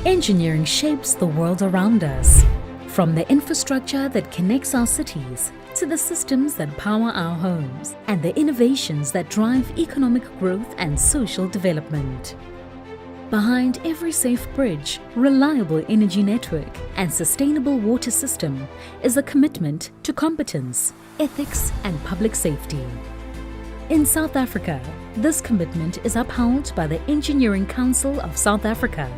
Engineering shapes the world around us, from the infrastructure that connects our cities to the systems that power our homes and the innovations that drive economic growth and social development. Behind every safe bridge, reliable energy network and sustainable water system is a commitment to competence, ethics and public safety. In South Africa, this commitment is upheld by the Engineering Council of South Africa,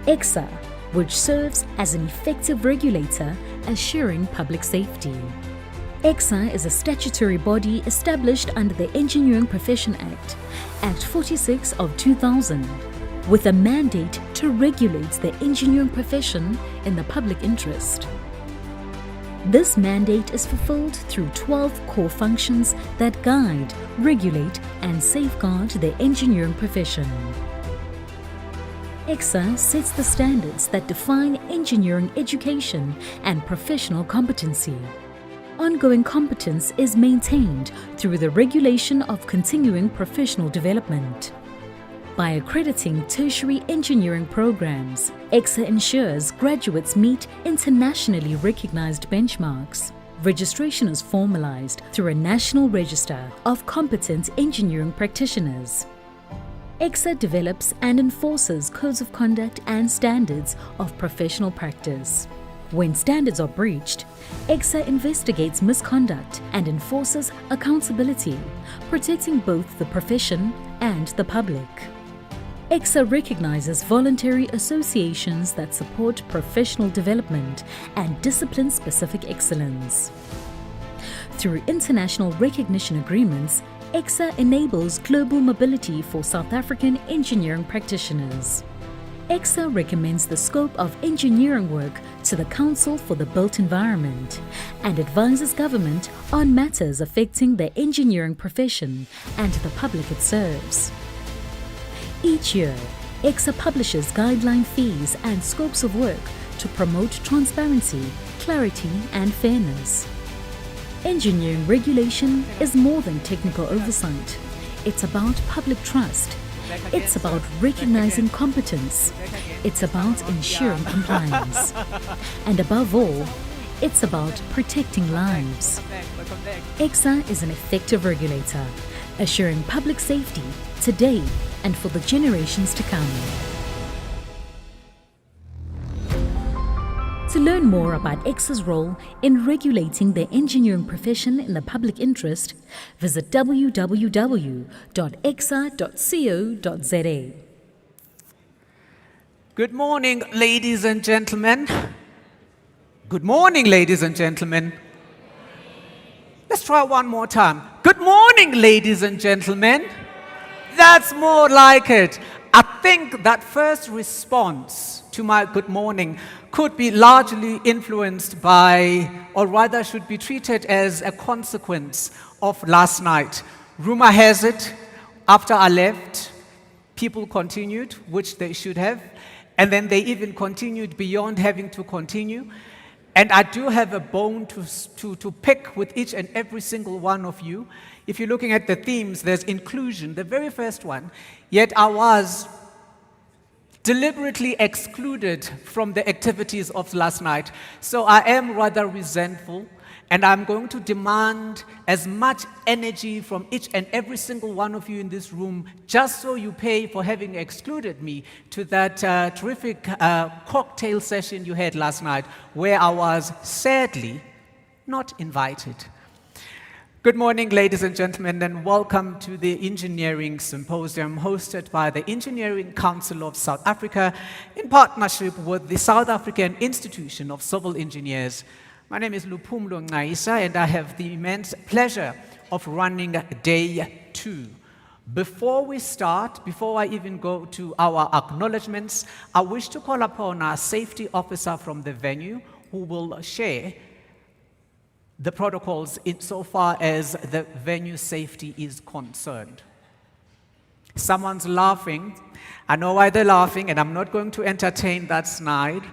ECSA, which serves as an effective regulator assuring public safety. ECSA is a statutory body established under the Engineering Profession Act, Act 46 of 2000, with a mandate to regulate the engineering profession in the public interest. This mandate is fulfilled through 12 core functions that guide, regulate and safeguard the engineering profession. ECSA sets the standards that define engineering education and professional competency. Ongoing competence is maintained through the regulation of continuing professional development. By accrediting tertiary engineering programs, ECSA ensures graduates meet internationally recognized benchmarks. Registration is formalized through a national register of competent engineering practitioners. ECSA develops and enforces codes of conduct and standards of professional practice. When standards are breached, ECSA investigates misconduct and enforces accountability, protecting both the profession and the public. ECSA recognizes voluntary associations that support professional development and discipline-specific excellence. Through international recognition agreements, ECSA enables global mobility for South African engineering practitioners. ECSA recommends the scope of engineering work to the Council for the Built Environment and advises government on matters affecting the engineering profession and the public it serves. Each year, ECSA publishes guideline fees and scopes of work to promote transparency, clarity and fairness. Engineering regulation is more than technical oversight. It's about public trust. It's about recognizing competence. It's about ensuring compliance. And above all, it's about protecting lives. ECSA is an effective regulator, assuring public safety today and for the generations to come. To learn more about ECSA's role in regulating the engineering profession in the public interest, visit www.ecsa.co.za. Good morning, ladies and gentlemen. Good morning, ladies and gentlemen. Let's try one more time. Good morning, ladies and gentlemen. That's more like it. I think that first response to my good morning could be largely influenced by, or rather should be treated as a consequence of last night. Rumor has it, after I left, people continued, which they should have, and then they even continued beyond having to continue. And I do have a bone to pick with each and every single one of you. If you're looking at the themes, there's inclusion, the very first one. Yet I was deliberately excluded from the activities of last night. So I am rather resentful, and I'm going to demand as much energy from each and every single one of you in this room, just so you pay for having excluded me to that terrific cocktail session you had last night, where I was sadly not invited. Good morning, ladies and gentlemen, and welcome to the Engineering Symposium hosted by the Engineering Council of South Africa in partnership with the South African Institution of Civil Engineers. My name is Luphumlo Ncaisa, and I have the immense pleasure of running day 2. Before we start, before I even go to our acknowledgements, I wish to call upon our safety officer from the venue who will share the protocols insofar as the venue safety is concerned. Someone's laughing. I know why they're laughing, and I'm not going to entertain that snide.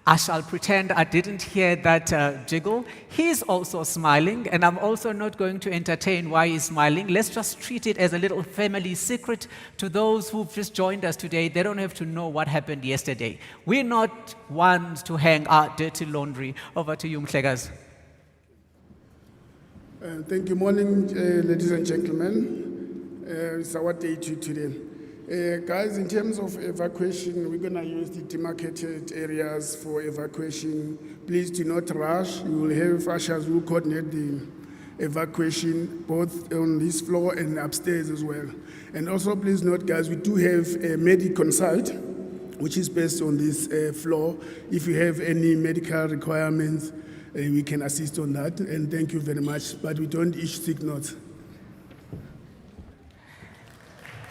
I shall pretend I didn't hear that jiggle. He's also smiling, and I'm also not going to entertain why he's smiling. Let's just treat it as a little family secret to those who've just joined us today. They don't have to know what happened yesterday. We're not ones to hang our dirty laundry. Over to you, Mhlegas. Thank you. Morning, ladies and gentlemen. It's our day two today. Guys, in terms of evacuation, we're going to use the demarcated areas for evacuation. Please do not rush. We will have ushers who coordinate the evacuation both on this floor and upstairs as well. And also, please note, guys, we do have a Mediconsult, which is based on this floor. If you have any medical requirements, we can assist on that. And thank you very much. But we don't issue sick notes.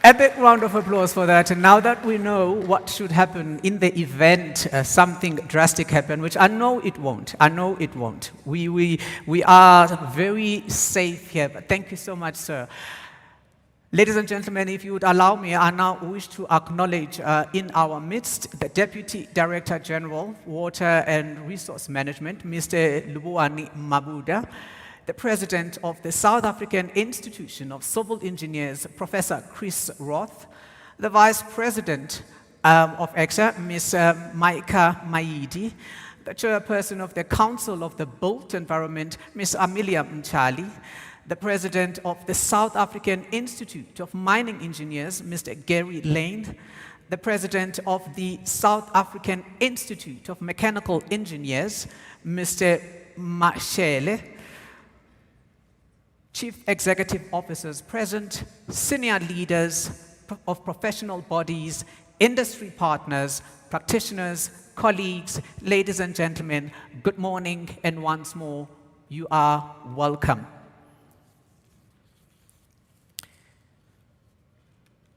A big round of applause for that. And now that we know what should happen in the event something drastic happen, which I know it won't. I know it won't. We are very safe here. But thank you so much, sir. Ladies and gentlemen, if you would allow me, I now wish to acknowledge in our midst the Deputy Director General, Water and Resource Management, Mr. Lubuani Mabuda, the President of the South African Institution of Civil Engineers, Professor Chris Roth, the Vice President of ECSA, Ms. Maika Maidi, the Chairperson of the Council of the Built Environment, Ms. Amelia Mchali, the President of the South African Institute of Mining Engineers, Mr. Gary Lane, the President of the South African Institute of Mechanical Engineers, Mr. Mashele, Chief Executive Officers present, senior leaders of professional bodies, industry partners, practitioners, colleagues, ladies and gentlemen, good morning, and once more, you are welcome.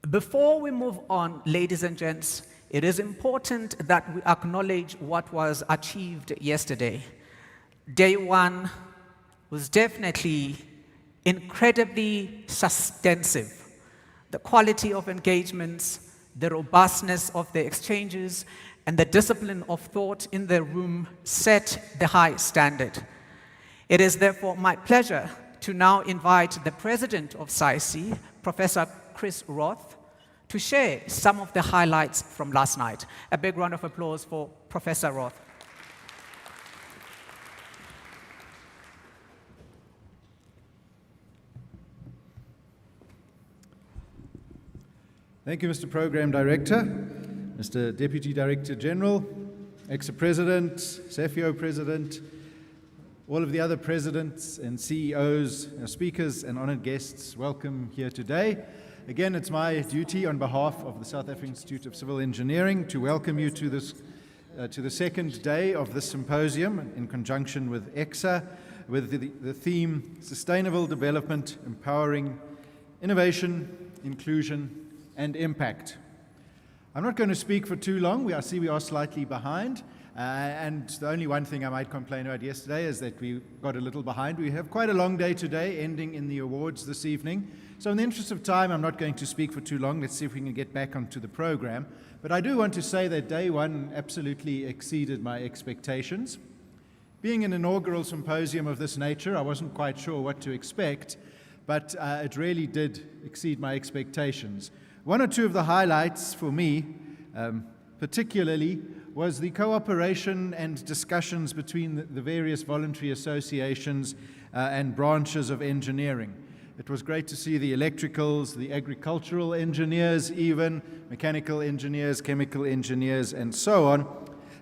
Before we move on, ladies and gents, it is important that we acknowledge what was achieved yesterday. Day one was definitely incredibly substantive. The quality of engagements, the robustness of the exchanges, and the discipline of thought in the room set the high standard. It is therefore my pleasure to now invite the President of SAICE, Professor Chris Roth, to share some of the highlights from last night. A big round of applause for Professor Roth. Thank you, Mr. Program Director, Mr. Deputy Director General, ECSA President, CEFIO President, all of the other presidents and CEOs, speakers and honored guests, welcome here today. Again, it's my duty on behalf of the South African Institute of Civil Engineering to welcome you to the second day of this symposium in conjunction with ECSA, with the theme Sustainable Development, Empowering Innovation, Inclusion, and Impact. I'm not going to speak for too long. I see we are slightly behind. And the only one thing I might complain about yesterday is that we got a little behind. We have quite a long day today, ending in the awards this evening. So in the interest of time, I'm not going to speak for too long. Let's see if we can get back onto the program. But I do want to say that day one absolutely exceeded my expectations. Being an inaugural symposium of this nature, I wasn't quite sure what to expect, but it really did exceed my expectations. One or two of the highlights for me, particularly, was the cooperation and discussions between the various voluntary associations and branches of engineering. It was great to see the electricals, the agricultural engineers even, mechanical engineers, chemical engineers, and so on.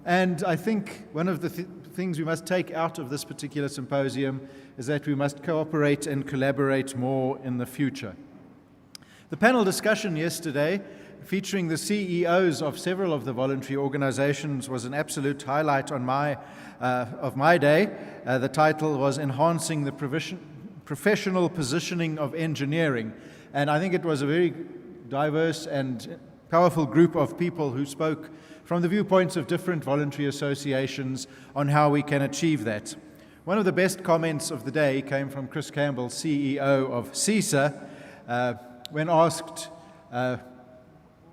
And I think one of the things we must take out of this particular symposium is that we must cooperate and collaborate more in the future. The panel discussion yesterday, featuring the CEOs of several of the voluntary organizations, was an absolute highlight on of my day. The title was Enhancing the Professional Positioning of Engineering. And I think it was a very diverse and powerful group of people who spoke from the viewpoints of different voluntary associations on how we can achieve that. One of the best comments of the day came from Chris Campbell, CEO of ECSA, when asked,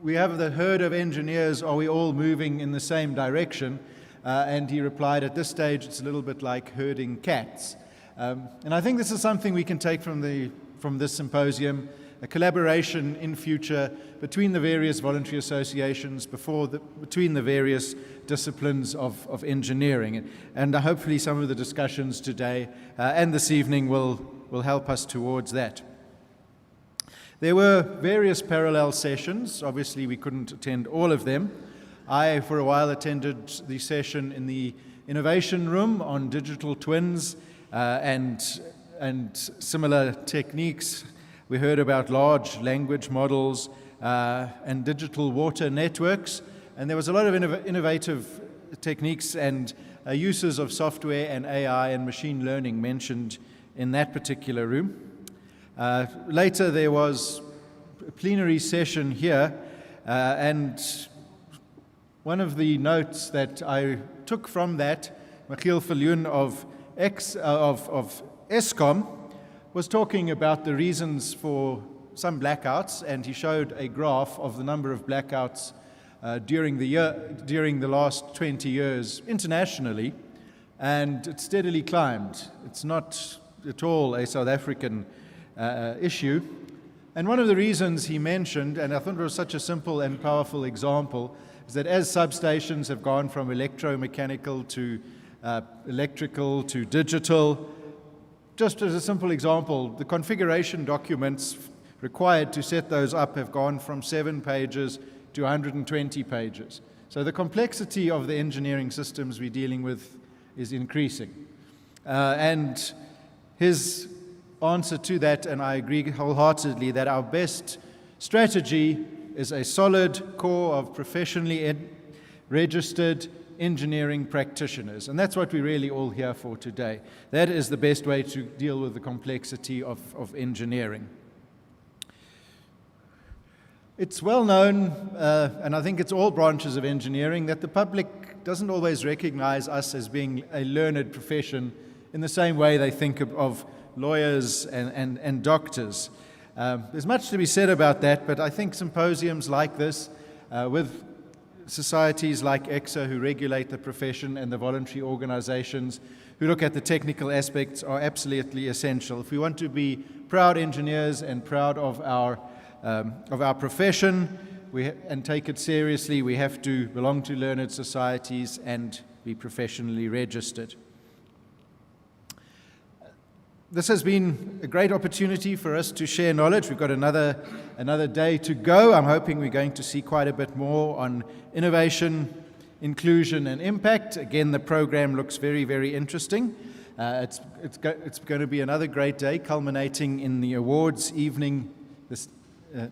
we have the herd of engineers, are we all moving in the same direction? And he replied, at this stage, it's a little bit like herding cats. And I think this is something we can take from this symposium, a collaboration in future between the various voluntary associations, between the various disciplines of engineering. And hopefully some of the discussions today and this evening will help us towards that. There were various parallel sessions. Obviously, we couldn't attend all of them. I, for a while, attended the session in the Innovation Room on digital twins and similar techniques. We heard about large language models and digital water networks, and there was a lot of innovative techniques and uses of software and AI and machine learning mentioned in that particular room. Later there was a plenary session here, and one of the notes that I took from that, Michiel Viljoen of Eskom, was talking about the reasons for some blackouts, and he showed a graph of the number of blackouts during the last 20 years internationally, and it steadily climbed. It's not at all a South African issue. And one of the reasons he mentioned, and I thought it was such a simple and powerful example, is that as substations have gone from electromechanical to electrical to digital, just as a simple example, the configuration documents required to set those up have gone from 7 pages to 120 pages. So the complexity of the engineering systems we're dealing with is increasing. And his answer to that, and I agree wholeheartedly, that our best strategy is a solid core of professionally registered engineering practitioners. And that's what we're really all here for today. That is the best way to deal with the complexity of engineering. It's well known, and I think it's all branches of engineering, that the public doesn't always recognize us as being a learned profession in the same way they think of lawyers and doctors. There's much to be said about that, but I think symposiums like this, with societies like ECSA who regulate the profession and the voluntary organizations who look at the technical aspects, are absolutely essential. If we want to be proud engineers and proud of our profession and take it seriously, we have to belong to learned societies and be professionally registered. This has been a great opportunity for us to share knowledge. We've got another day to go. I'm hoping we're going to see quite a bit more on innovation, inclusion, and impact. Again, the program looks very, very interesting. It's going to be another great day, culminating in the awards evening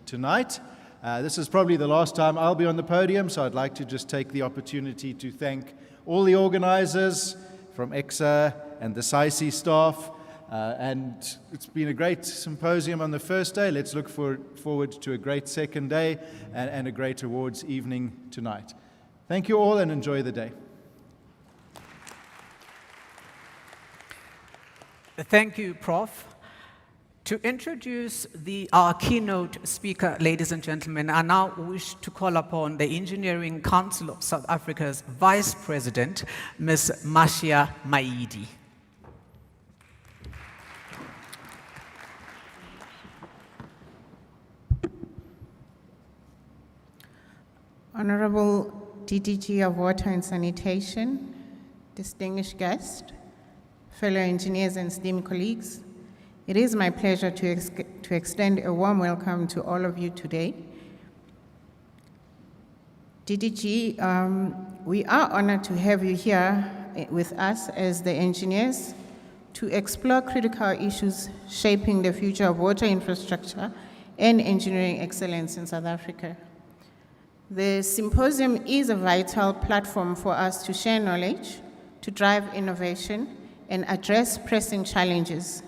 tonight. This is probably the last time I'll be on the podium, so I'd like to just take the opportunity to thank all the organizers from ECSA and the SAICE staff. And it's been a great symposium on the first day. Let's look forward to a great second day and a great awards evening tonight. Thank you all and enjoy the day. Thank you, Prof. To introduce our keynote speaker, ladies and gentlemen, I now wish to call upon the Engineering Council of South Africa's Vice President, Ms. Marcia Maidi. Honorable DDG of Water and Sanitation, distinguished guest, fellow engineers and STEAM colleagues, it is my pleasure to extend a warm welcome to all of you today. DDG, we are honored to have you here with us as the engineers to explore critical issues shaping the future of water infrastructure and engineering excellence in South Africa. The symposium is a vital platform for us to share knowledge, to drive innovation, and address pressing challenges,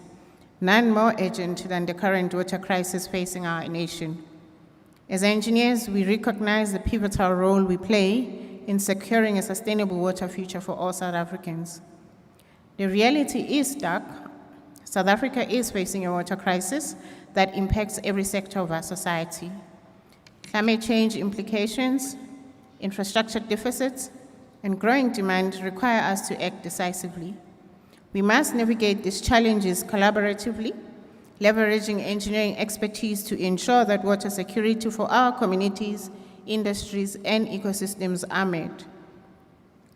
none more urgent than the current water crisis facing our nation. As engineers, we recognize the pivotal role we play in securing a sustainable water future for all South Africans. The reality is stark. South Africa is facing a water crisis that impacts every sector of our society. Climate change implications, infrastructure deficits, and growing demand require us to act decisively. We must navigate these challenges collaboratively, leveraging engineering expertise to ensure that water security for our communities, industries, and ecosystems are met.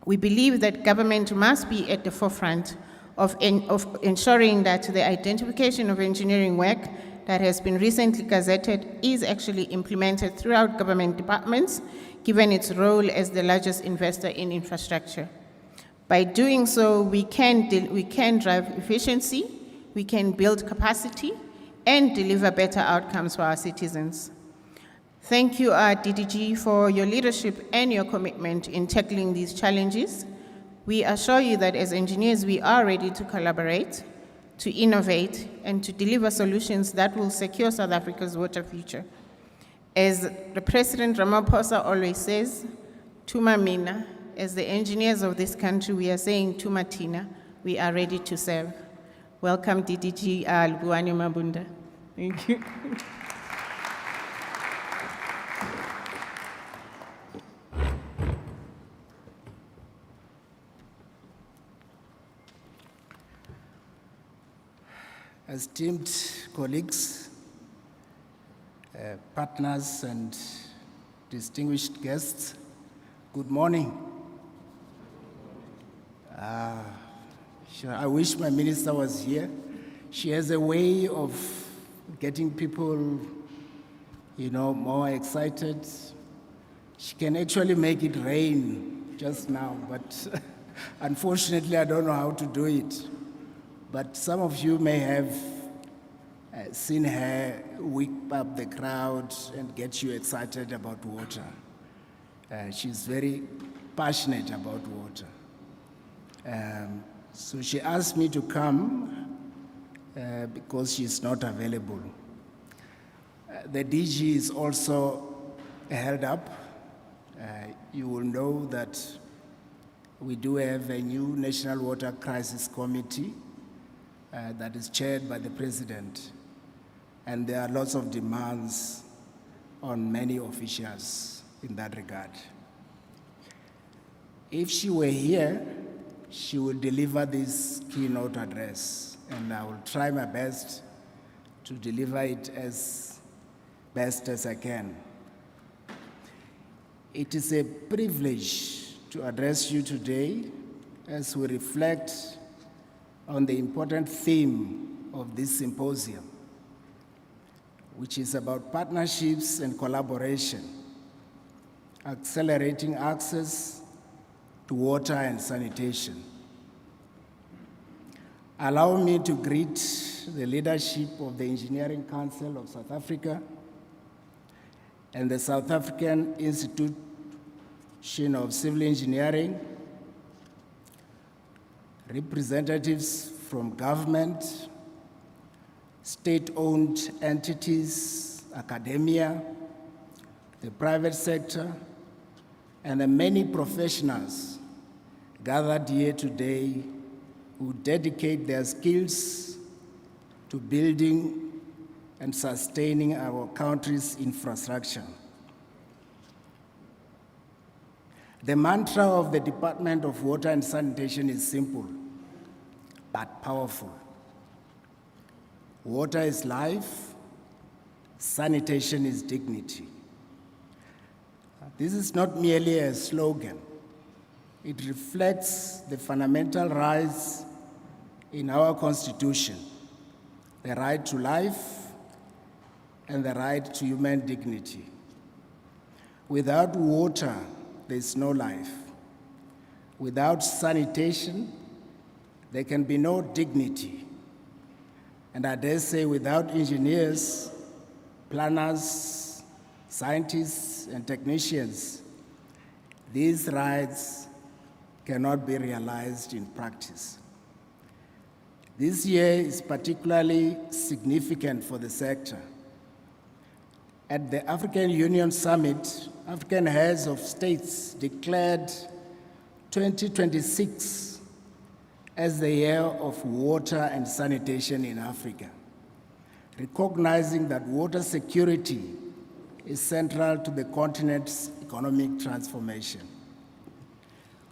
We believe that government must be at the forefront of ensuring that the identification of engineering work that has been recently gazetted is actually implemented throughout government departments, given its role as the largest investor in infrastructure. By doing so, we can drive efficiency, we can build capacity, and deliver better outcomes for our citizens. Thank you, DDG, for your leadership and your commitment in tackling these challenges. We assure you that as engineers, we are ready to collaborate, to innovate, and to deliver solutions that will secure South Africa's water future. As the President Ramaphosa always says, Tuma Mina, as the engineers of this country, we are saying Tuma Tina, we are ready to serve. Welcome, DDG Lubuani Mabunda. Thank you. Esteemed colleagues, partners, and distinguished guests, good morning. I wish my minister was here. She has a way of getting people, more excited. She can actually make it rain just now, but unfortunately, I don't know how to do it. But some of you may have seen her whip up the crowd and get you excited about water. She's very passionate about water. So she asked me to come because she's not available. The DG is also held up. You will know that we do have a new National Water Crisis Committee that is chaired by the President, and there are lots of demands on many officials in that regard. If she were here, she would deliver this keynote address, and I will try my best to deliver it as best as I can. It is a privilege to address you today as we reflect on the important theme of this symposium, which is about partnerships and collaboration, accelerating access to water and sanitation. Allow me to greet the leadership of the Engineering Council of South Africa and the South African Institution of Civil Engineering, representatives from government, state-owned entities, academia, the private sector, and the many professionals gathered here today who dedicate their skills to building and sustaining our country's infrastructure. The mantra of the Department of Water and Sanitation is simple, but powerful. Water is life, sanitation is dignity. This is not merely a slogan. It reflects the fundamental rights in our Constitution, the right to life and the right to human dignity. Without water, there is no life. Without sanitation, there can be no dignity. And I dare say, without engineers, planners, scientists, and technicians, these rights cannot be realized in practice. This year is particularly significant for the sector. At the African Union Summit, African heads of states declared 2026 as the year of water and sanitation in Africa, recognizing that water security is central to the continent's economic transformation.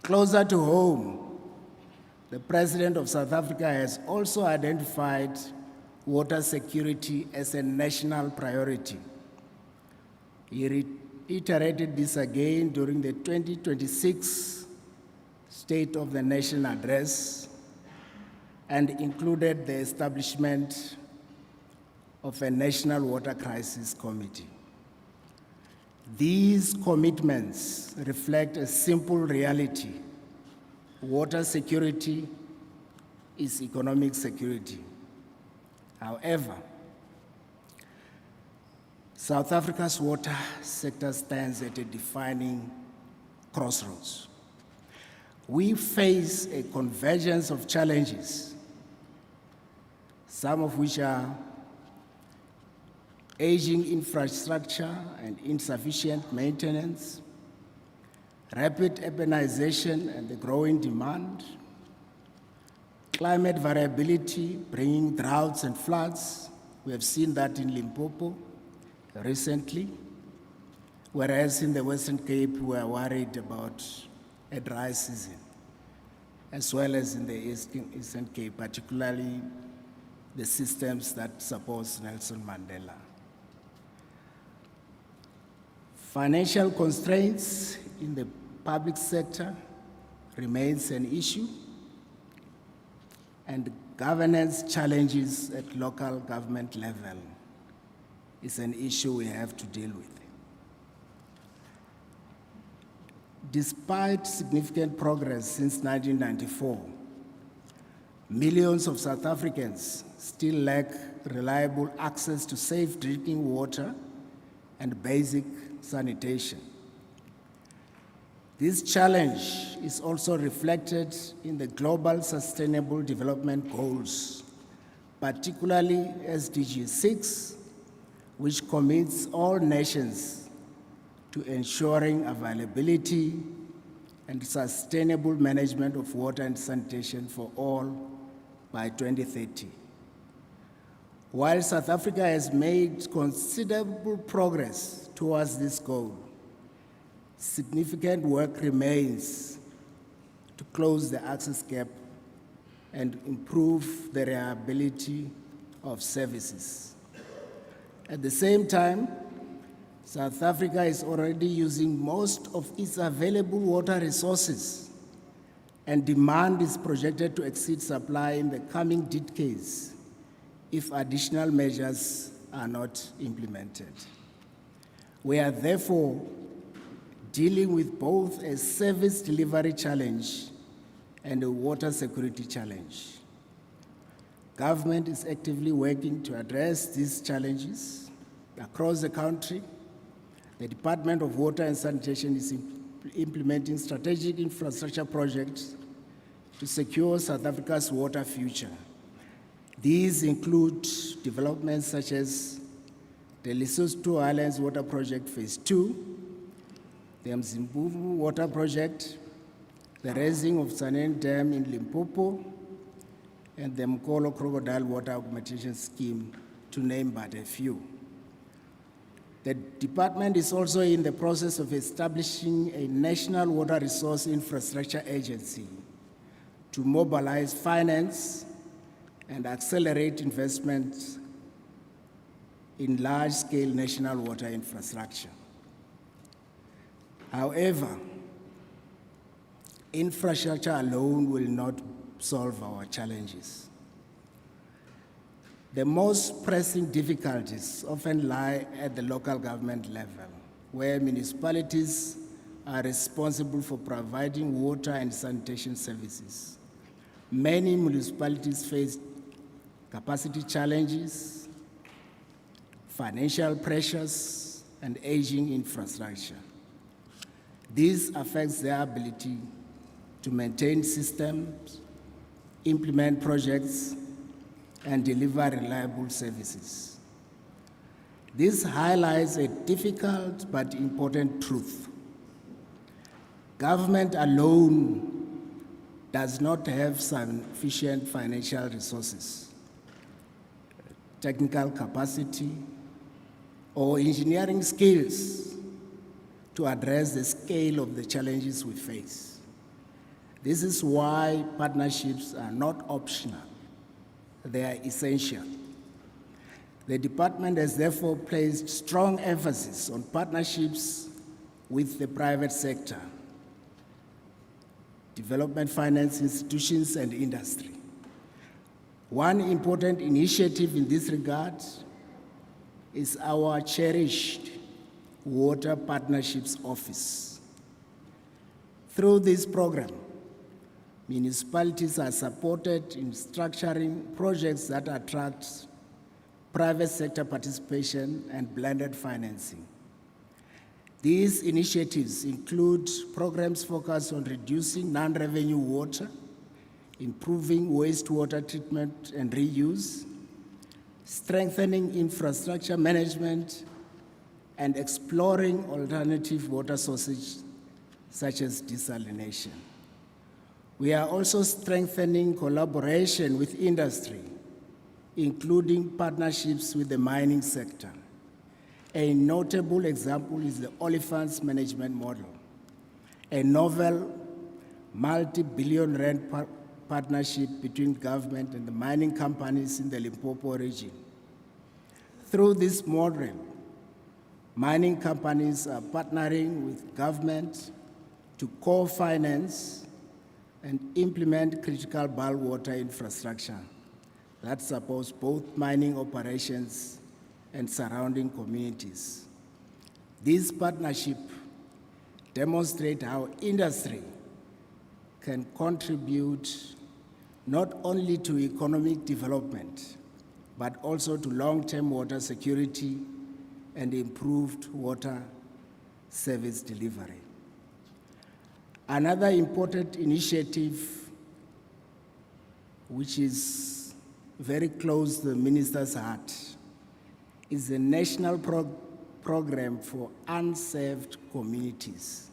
Closer to home, the President of South Africa has also identified water security as a national priority. He reiterated this again during the 2026 State of the Nation Address and included the establishment of a National Water Crisis Committee. These commitments reflect a simple reality. Water security is economic security. However, South Africa's water sector stands at a defining crossroads. We face a convergence of challenges, some of which are aging infrastructure and insufficient maintenance, rapid urbanization and the growing demand, climate variability bringing droughts and floods. We have seen that in Limpopo recently, whereas in the Western Cape we are worried about a dry season, as well as in the Eastern Cape, particularly the systems that support Nelson Mandela. Financial constraints in the public sector remains an issue, and governance challenges at local government level is an issue we have to deal with. Despite significant progress since 1994, millions of South Africans still lack reliable access to safe drinking water and basic sanitation. This challenge is also reflected in the Global Sustainable Development Goals, particularly SDG 6, which commits all nations to ensuring availability and sustainable management of water and sanitation for all by 2030. While South Africa has made considerable progress towards this goal, significant work remains to close the access gap and improve the reliability of services. At the same time, South Africa is already using most of its available water resources, and demand is projected to exceed supply in the coming decades if additional measures are not implemented. We are therefore dealing with both a service delivery challenge and a water security challenge. Government is actively working to address these challenges across the country. The Department of Water and Sanitation is implementing strategic infrastructure projects to secure South Africa's water future. These include developments such as the Lesotho Islands Water Project Phase 2, the Mzimbuvu Water Project, the raising of Tsaneng Dam in Limpopo, and the Mkolo Crocodile Water Augmentation Scheme, to name but a few. The department is also in the process of establishing a National Water Resource Infrastructure Agency to mobilize finance and accelerate investment in large-scale national water infrastructure. However, infrastructure alone will not solve our challenges. The most pressing difficulties often lie at the local government level, where municipalities are responsible for providing water and sanitation services. Many municipalities face capacity challenges, financial pressures, and aging infrastructure. This affects their ability to maintain systems, implement projects, and deliver reliable services. This highlights a difficult but important truth. Government alone does not have sufficient financial resources, technical capacity, or engineering skills to address the scale of the challenges we face. This is why partnerships are not optional, they are essential. The department has therefore placed strong emphasis on partnerships with the private sector, development finance institutions, and industry. One important initiative in this regard is our cherished Water Partnerships Office. Through this program, municipalities are supported in structuring projects that attract private sector participation and blended financing. These initiatives include programs focused on reducing non-revenue water, improving wastewater treatment and reuse, strengthening infrastructure management, and exploring alternative water sources such as desalination. We are also strengthening collaboration with industry, including partnerships with the mining sector. A notable example is the Olifants Management Model, a novel multi-billion rand partnership between government and the mining companies in the Limpopo region. Through this model, mining companies are partnering with government to co-finance and implement critical bulk water infrastructure that supports both mining operations and surrounding communities. These partnerships demonstrate how industry can contribute not only to economic development, but also to long-term water security and improved water service delivery. Another important initiative, which is very close to the Minister's heart, is the National Program for Unserved Communities.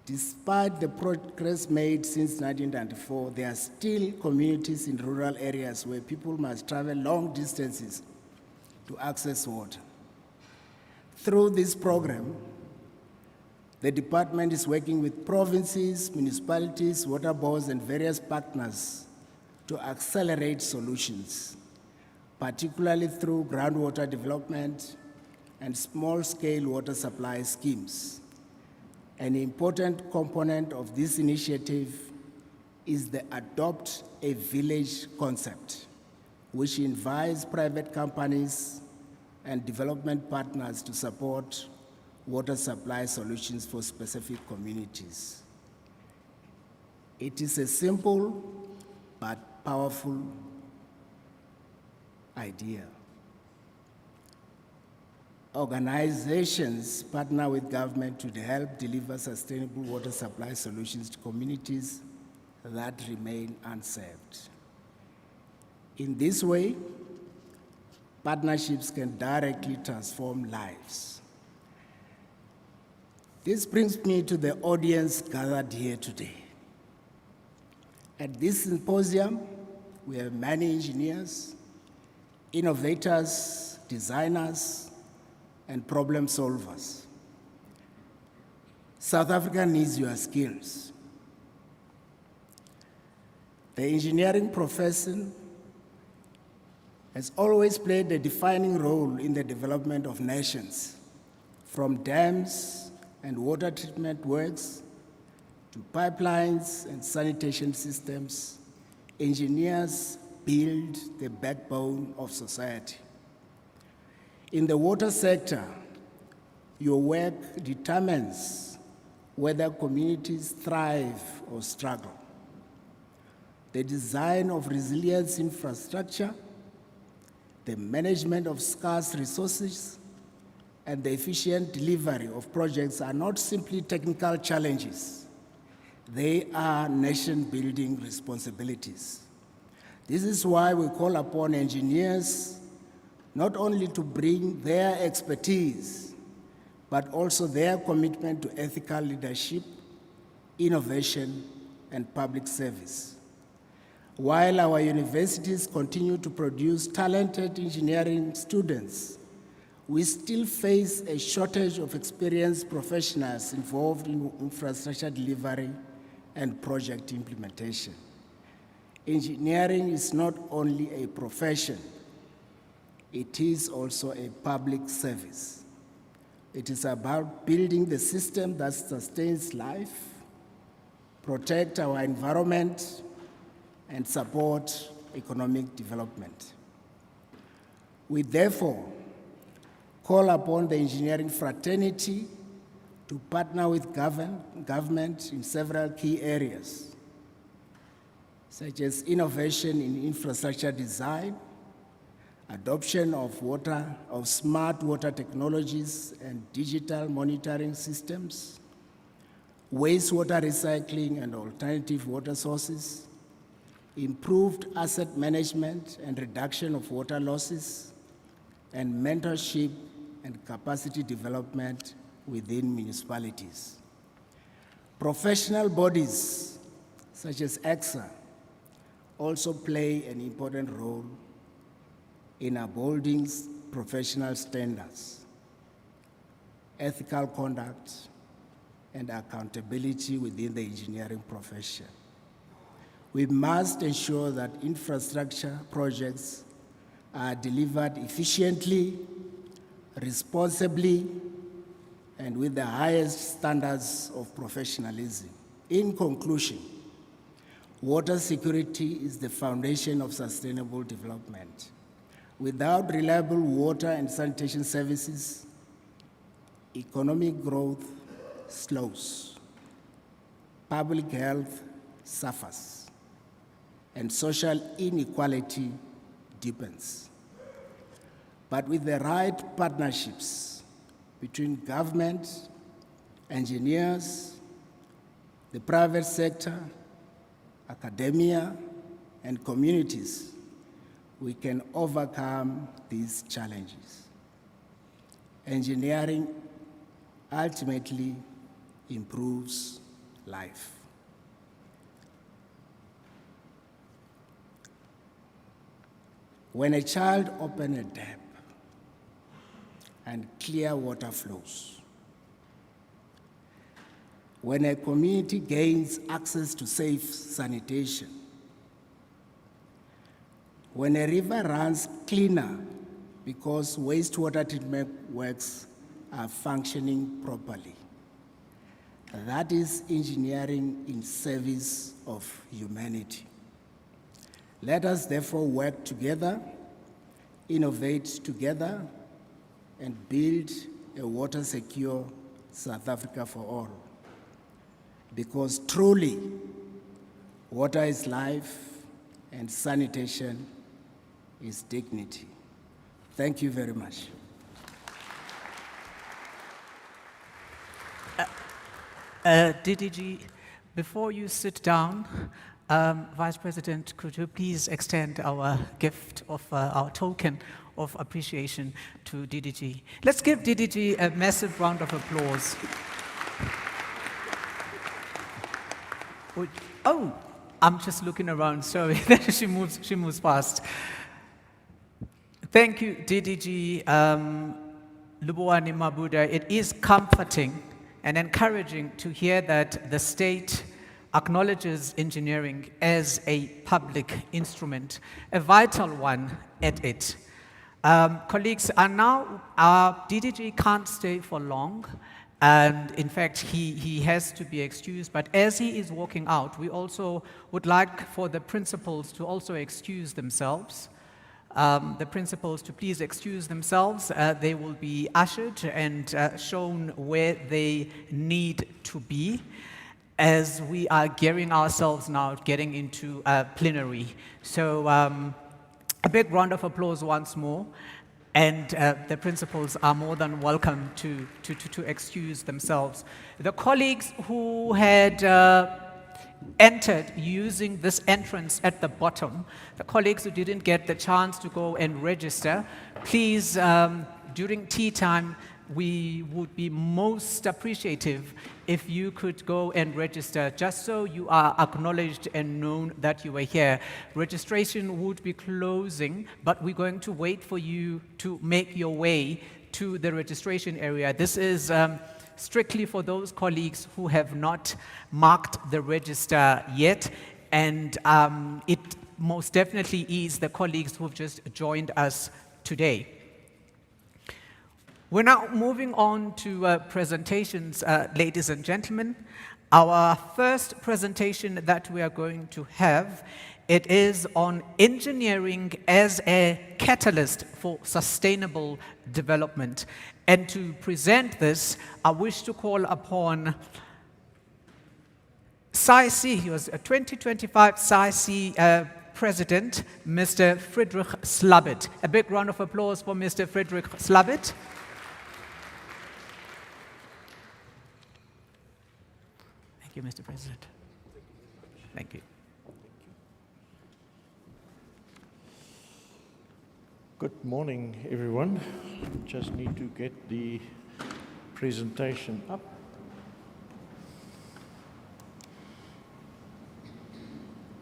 Despite the progress made since 1994, there are still communities in rural areas where people must travel long distances to access water. Through this program, the department is working with provinces, municipalities, water boards, and various partners to accelerate solutions, particularly through groundwater development and small-scale water supply schemes. An important component of this initiative is the Adopt a Village concept, which invites private companies and development partners to support water supply solutions for specific communities. It is a simple but powerful idea. Organizations partner with government to help deliver sustainable water supply solutions to communities that remain unserved. In this way, partnerships can directly transform lives. This brings me to the audience gathered here today. At this symposium, we have many engineers, innovators, designers, and problem solvers. South Africa needs your skills. The engineering profession has always played a defining role in the development of nations, from dams and water treatment works to pipelines and sanitation systems. Engineers build the backbone of society. In the water sector, your work determines whether communities thrive or struggle. The design of resilience infrastructure, the management of scarce resources, and the efficient delivery of projects are not simply technical challenges. They are nation-building responsibilities. This is why we call upon engineers not only to bring their expertise, but also their commitment to ethical leadership, innovation, and public service. While our universities continue to produce talented engineering students, we still face a shortage of experienced professionals involved in infrastructure delivery and project implementation. Engineering is not only a profession, it is also a public service. It is about building the system that sustains life, protect our environment, and support economic development. We therefore call upon the engineering fraternity to partner with government in several key areas, such as innovation in infrastructure design, adoption of smart water technologies and digital monitoring systems, wastewater recycling and alternative water sources, improved asset management and reduction of water losses, and mentorship and capacity development within municipalities. Professional bodies such as ECSA also play an important role in upholding professional standards, ethical conduct, and accountability within the engineering profession. We must ensure that infrastructure projects are delivered efficiently, responsibly, and with the highest standards of professionalism. In conclusion, water security is the foundation of sustainable development. Without reliable water and sanitation services, economic growth slows, public health suffers, and social inequality deepens. But with the right partnerships between government, engineers, the private sector, academia, and communities, we can overcome these challenges. Engineering ultimately improves life. When a child opens a tap and clear water flows, when a community gains access to safe sanitation, when a river runs cleaner because wastewater treatment works are functioning properly, that is engineering in service of humanity. Let us therefore work together, innovate together, and build a water-secure South Africa for all. Because truly, water is life and sanitation is dignity. Thank you very much. DDG, before you sit down, Vice President, could you please extend our gift of our token of appreciation to DDG? Let's give DDG a massive round of applause. Oh, I'm just looking around, sorry, she moves fast. Thank you, DDG Luboani Mabuda. It is comforting and encouraging to hear that the state acknowledges engineering as a public instrument, a vital one at it. Colleagues, DDG can't stay for long, and in fact, he has to be excused, but as he is walking out, we also would like for the principals to also excuse themselves. The principals to please excuse themselves. They will be ushered and shown where they need to be as we are gearing ourselves now, getting into plenary. So a big round of applause once more. And the principals are more than welcome to excuse themselves. The colleagues who had entered using this entrance at the bottom, the colleagues who didn't get the chance to go and register, please, during tea time, we would be most appreciative if you could go and register, just so you are acknowledged and known that you were here. Registration would be closing, but we're going to wait for you to make your way to the registration area. This is strictly for those colleagues who have not marked the register yet, and it most definitely is the colleagues who have just joined us today. We're now moving on to presentations, ladies and gentlemen. Our first presentation that we are going to have, it is on engineering as a catalyst for sustainable development. And to present this, I wish to call upon SAICE, he was a 2025 SAICE President, Mr. Friedrich Slabbert. A big round of applause for Mr. Friedrich Slabbert. Thank you, Mr. President. Thank you. Good morning, everyone. Just need to get the presentation up.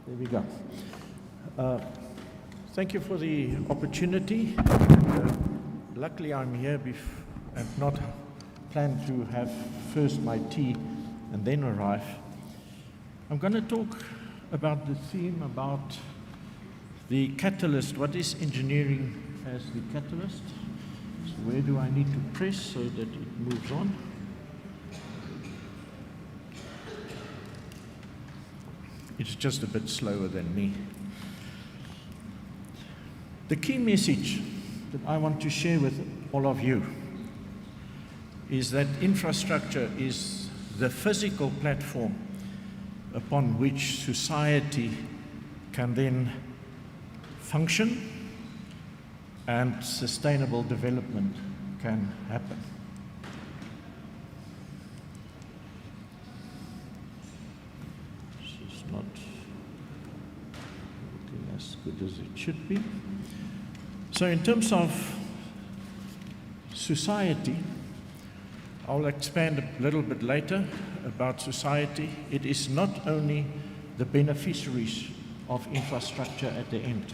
There we go. Thank you for the opportunity. Luckily, I'm here and not planned to have first my tea and then arrive. I'm going to talk about the theme about the catalyst. What is engineering as the catalyst? So where do I need to press so that it moves on? It's just a bit slower than me. The key message that I want to share with all of you is that infrastructure is the physical platform upon which society can then function and sustainable development can happen. This is not looking as good as it should be. So in terms of society, I'll expand a little bit later about society. It is not only the beneficiaries of infrastructure at the end,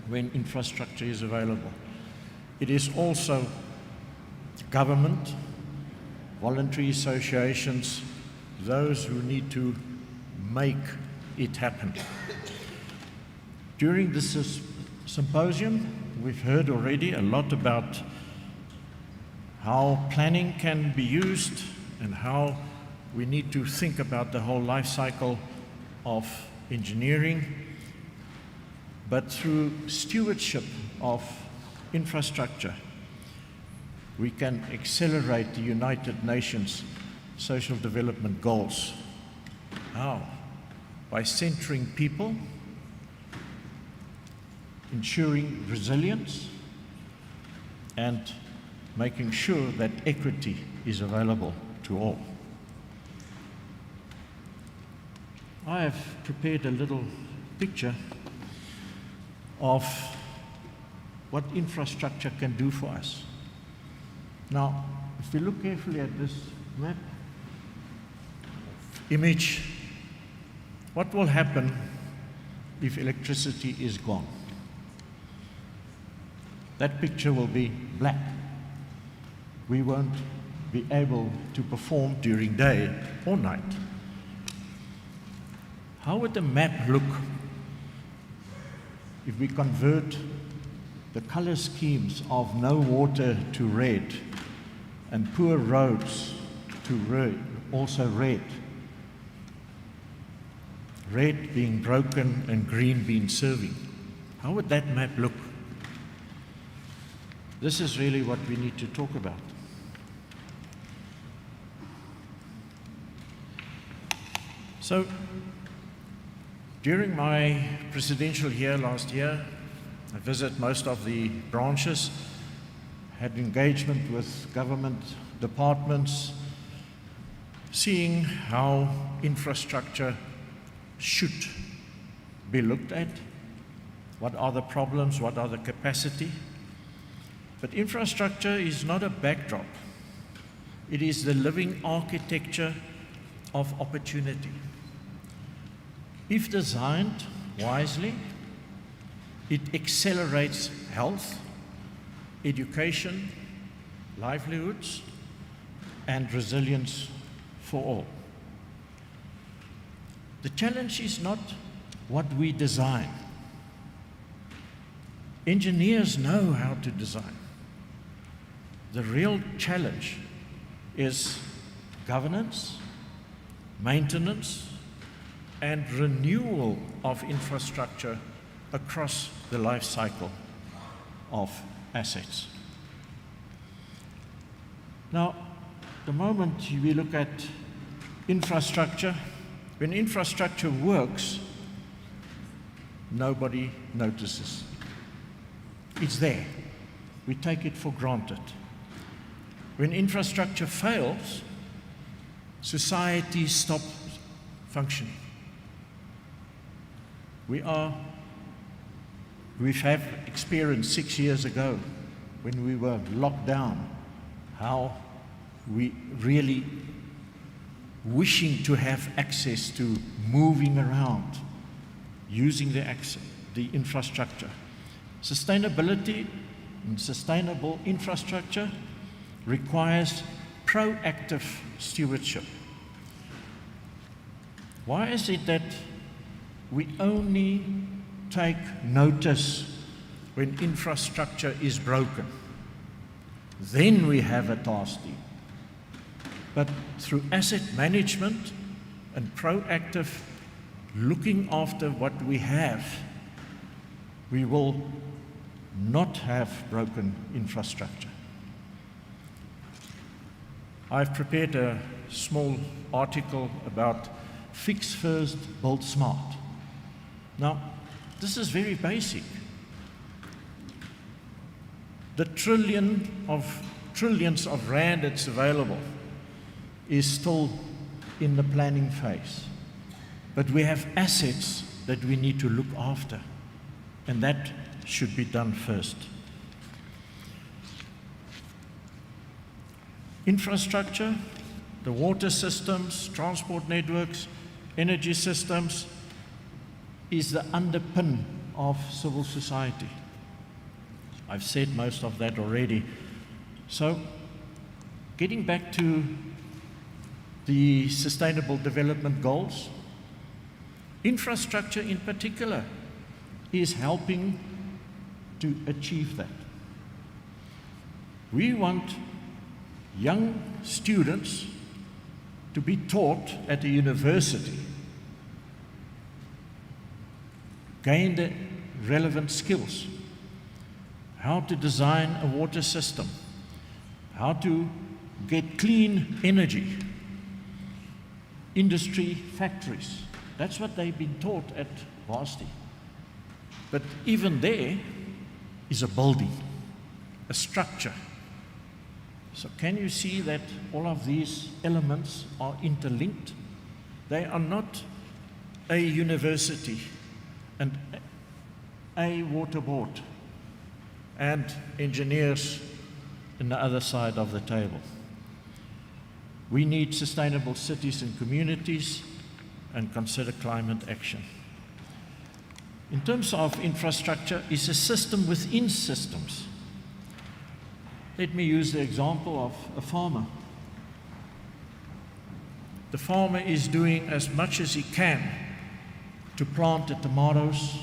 when infrastructure is available. It is also government, voluntary associations, those who need to make it happen. During this symposium, we've heard already a lot about how planning can be used and how we need to think about the whole life cycle of engineering. But through stewardship of infrastructure, we can accelerate the United Nations Social Development Goals. How? By centering people, ensuring resilience, and making sure that equity is available to all. I have prepared a little picture of what infrastructure can do for us. Now, if we look carefully at this map, image, what will happen if electricity is gone? That picture will be black. We won't be able to perform during day or night. How would the map look if we convert the color schemes of no water to red and poor roads to red, also red? Red being broken and green being serving. How would that map look? This is really what we need to talk about. So, during my presidential year last year, I visited most of the branches, had engagement with government departments, seeing how infrastructure should be looked at, what are the problems, what are the capacity. But infrastructure is not a backdrop. It is the living architecture of opportunity. If designed wisely, it accelerates health, education, livelihoods, and resilience for all. The challenge is not what we design. Engineers know how to design. The real challenge is governance, maintenance, and renewal of infrastructure across the life cycle of assets. Now, the moment we look at infrastructure, when infrastructure works, nobody notices. It's there. We take it for granted. When infrastructure fails, society stops functioning. We've had experience 6 years ago when we were locked down, how we really wishing to have access to moving around, using the infrastructure. Sustainability and sustainable infrastructure requires proactive stewardship. Why is it that we only take notice when infrastructure is broken? Then we have a task team. But through asset management and proactive looking after what we have, we will not have broken infrastructure. I've prepared a small article about fix first, build smart. Now, this is very basic. The trillions of rand that's available is still in the planning phase. But we have assets that we need to look after, and that should be done first. Infrastructure, the water systems, transport networks, energy systems is the underpin of civil society. I've said most of that already. So, getting back to the Sustainable Development Goals, infrastructure in particular is helping to achieve that. We want young students to be taught at a university, gain the relevant skills, how to design a water system, how to get clean energy, industry, factories. That's what they've been taught at varsity. But even there is a building, a structure. So can you see that all of these elements are interlinked? They are not a university and a water board and engineers in the other side of the table. We need sustainable cities and communities and consider climate action. In terms of infrastructure, it's a system within systems. Let me use the example of a farmer. The farmer is doing as much as he can to plant the tomatoes,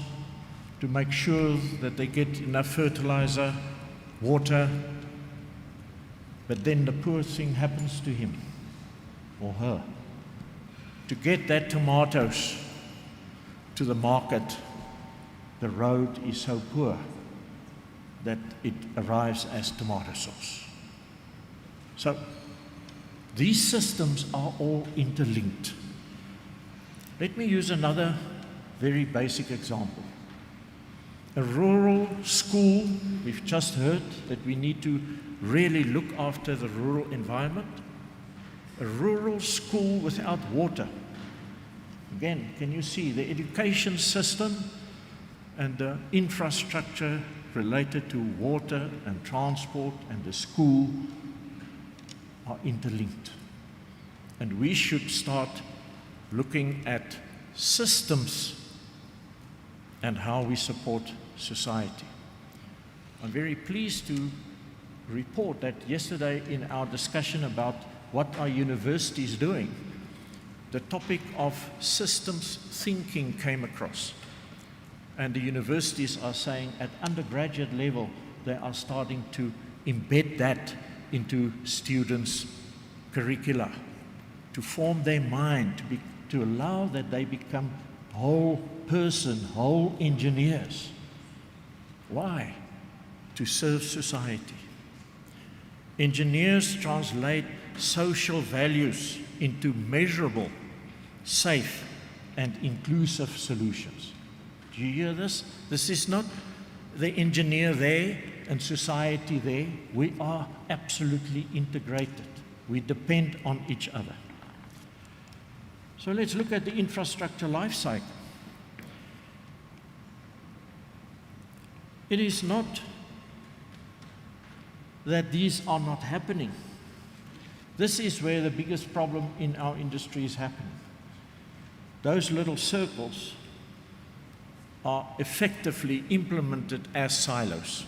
to make sure that they get enough fertilizer, water, but then the poor thing happens to him or her. To get that tomatoes to the market, the road is so poor that it arrives as tomato sauce. So these systems are all interlinked. Let me use another very basic example. A rural school, we've just heard that we need to really look after the rural environment. A rural school without water. Again, can you see the education system and the infrastructure related to water and transport and the school are interlinked. And we should start looking at systems and how we support society. I'm very pleased to report that yesterday in our discussion about what are universities doing, the topic of systems thinking came across. And the universities are saying at undergraduate level, they are starting to embed that into students' curricula, to form their mind, to allow that they become whole person, whole engineers. Why? To serve society. Engineers translate social values into measurable, safe, and inclusive solutions. Do you hear this? This is not the engineer there and society there. We are absolutely integrated. We depend on each other. So let's look at the infrastructure life cycle. It is not that these are not happening. This is where the biggest problem in our industry is happening. Those little circles are effectively implemented as silos.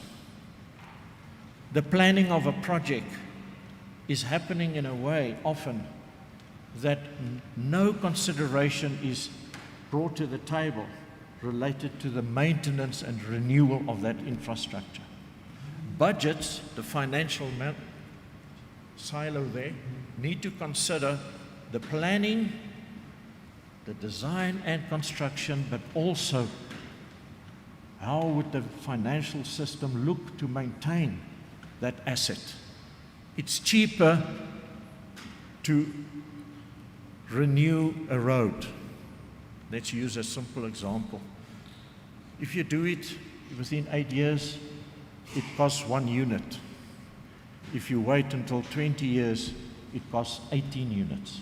The planning of a project is happening in a way often that no consideration is brought to the table related to the maintenance and renewal of that infrastructure. Budgets, the financial silo there, need to consider the planning, the design and construction, but also how would the financial system look to maintain that asset. It's cheaper to renew a road. Let's use a simple example. If you do it within 8 years, it costs 1 unit. If you wait until 20 years, it costs 18 units.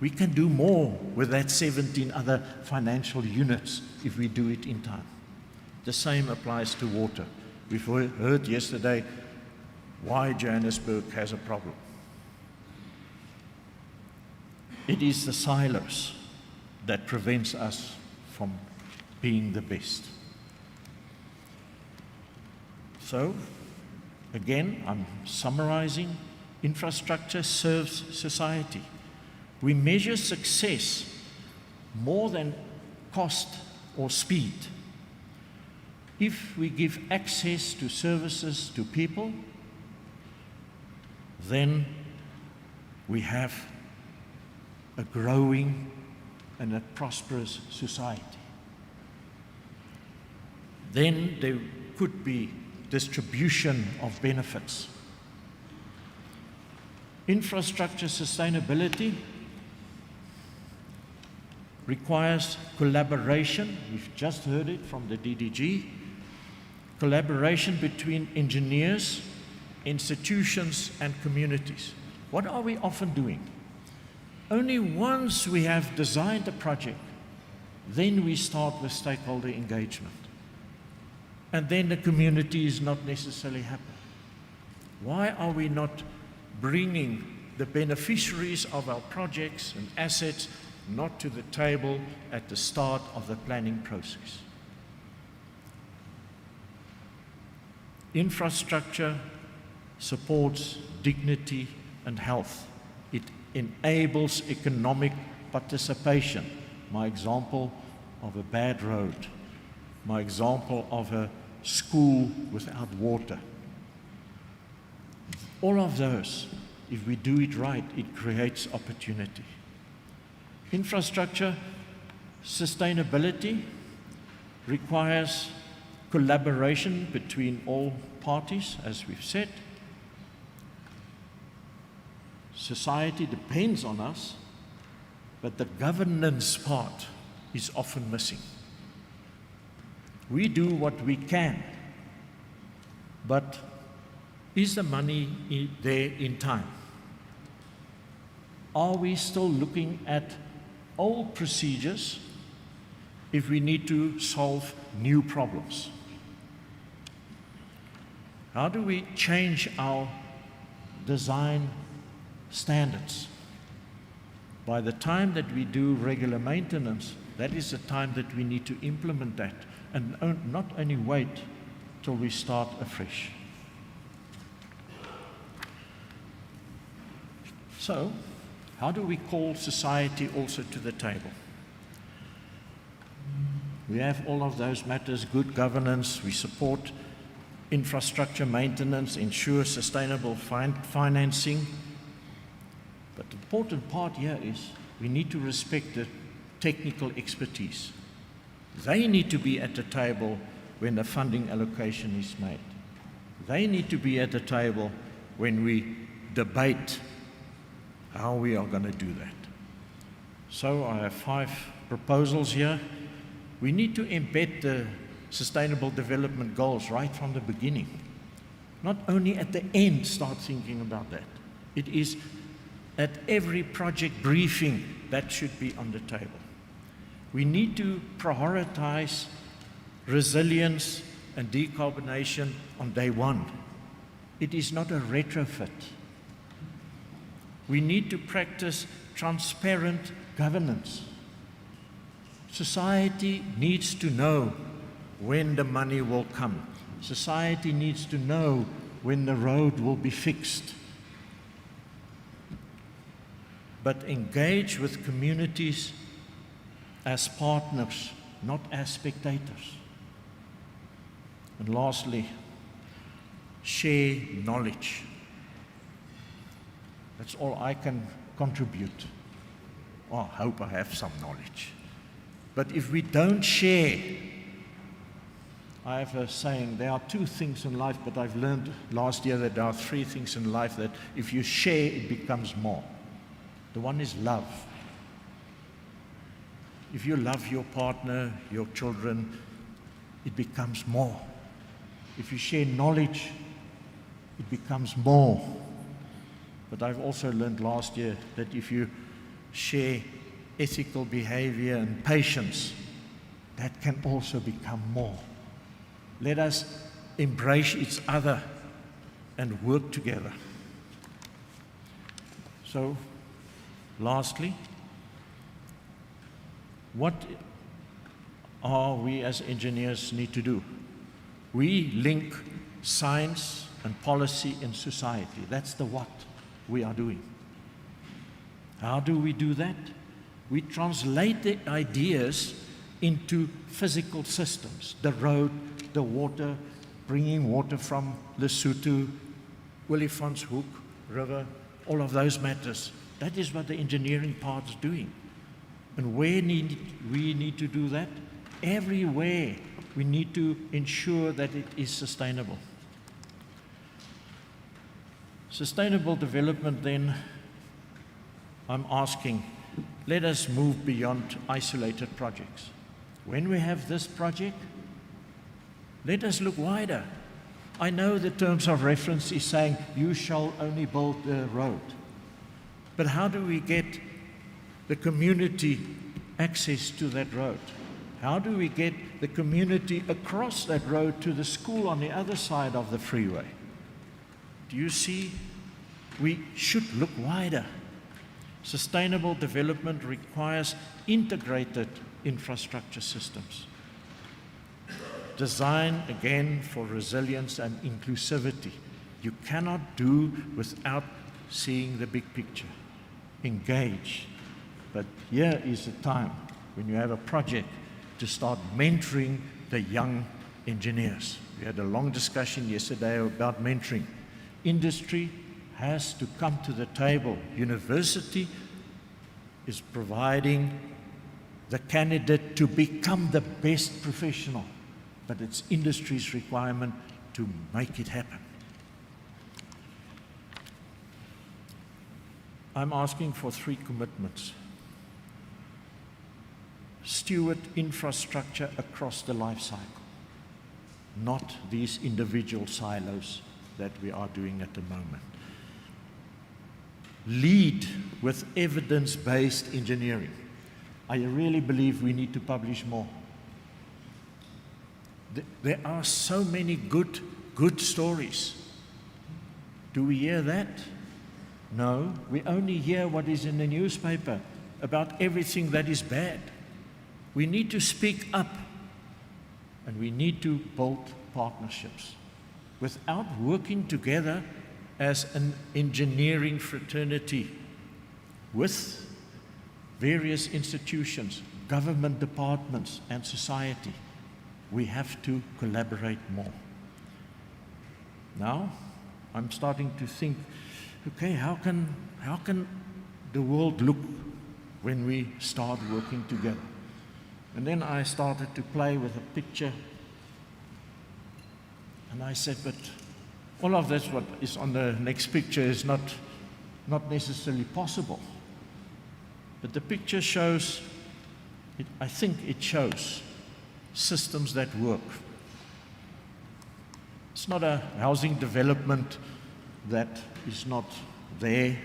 We can do more with that 17 other financial units if we do it in time. The same applies to water. We've heard yesterday why Johannesburg has a problem. It is the silos that prevents us from being the best. So, again, I'm summarizing. Infrastructure serves society. We measure success more than cost or speed. If we give access to services to people, then we have a growing and a prosperous society. Then there could be distribution of benefits. Infrastructure sustainability requires collaboration. We've just heard it from the DDG. Collaboration between engineers, institutions, and communities. What are we often doing? Only once we have designed a project, then we start with stakeholder engagement. And then the community is not necessarily happy. Why are we not bringing the beneficiaries of our projects and assets not to the table at the start of the planning process? Infrastructure supports dignity and health. It enables economic participation. My example of a bad road. My example of a school without water. All of those, if we do it right, it creates opportunity. Infrastructure sustainability requires collaboration between all parties, as we've said. Society depends on us, but the governance part is often missing. We do what we can, but is the money there in time? Are we still looking at old procedures if we need to solve new problems? How do we change our design standards? By the time that we do regular maintenance, that is the time that we need to implement that and not only wait till we start afresh. So, how do we call society also to the table? We have all of those matters, good governance, we support infrastructure maintenance, ensure sustainable financing. But the important part here is we need to respect the technical expertise. They need to be at the table when the funding allocation is made. They need to be at the table when we debate how we are going to do that. So I have 5 proposals here. We need to embed the Sustainable Development Goals right from the beginning. Not only at the end start thinking about that. It is at every project briefing that should be on the table. We need to prioritize resilience and decarbonation on day one. It is not a retrofit. We need to practice transparent governance. Society needs to know when the money will come. Society needs to know when the road will be fixed. But engage with communities as partners, not as spectators. And lastly, share knowledge. That's all I can contribute. Oh, I hope I have some knowledge. But if we don't share, I have a saying, there are 2 things in life, but I've learned last year that there are 3 things in life that if you share, it becomes more. The one is love. If you love your partner, your children, it becomes more. If you share knowledge, it becomes more. But I've also learned last year that if you share ethical behavior and patience, that can also become more. Let us embrace each other and work together. So, lastly, what are we as engineers need to do? We link science and policy in society. That's the what we are doing. How do we do that? We translate the ideas into physical systems. The road, the water, bringing water from Lesotho, Olifantshoek River, all of those matters. That is what the engineering part is doing. And where we need to do that? Everywhere we need to ensure that it is sustainable. Sustainable development then, I'm asking, let us move beyond isolated projects. When we have this project, let us look wider. I know the terms of reference is saying you shall only build the road. But how do we get the community access to that road? How do we get the community across that road to the school on the other side of the freeway? Do you see? We should look wider. Sustainable development requires integrated infrastructure systems. Design, again, for resilience and inclusivity. You cannot do without seeing the big picture. Engage. But here is the time when you have a project to start mentoring the young engineers. We had a long discussion yesterday about mentoring. Industry has to come to the table. University is providing the candidate to become the best professional, but it's industry's requirement to make it happen. I'm asking for 3 commitments. Steward infrastructure across the life cycle, not these individual silos that we are doing at the moment. Lead with evidence-based engineering. I really believe we need to publish more. There are so many good stories. Do we hear that? No, we only hear what is in the newspaper about everything that is bad. We need to speak up, and we need to build partnerships. Without working together as an engineering fraternity, with various institutions, government departments, and society. We have to collaborate more. Now, I'm starting to think, okay, how can the world look when we start working together? And then I started to play with a picture, and I said, but all of this, what is on the next picture, is not necessarily possible. But the picture shows, I think it shows systems that work. It's not a housing development that is not there.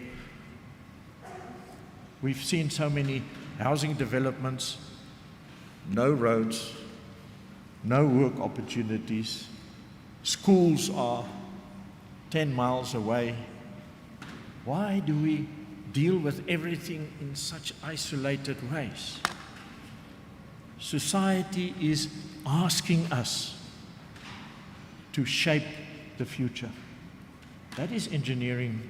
We've seen so many housing developments, no roads, no work opportunities. Schools are 10 miles away. Why do we deal with everything in such isolated ways? Society is asking us to shape the future. That is engineering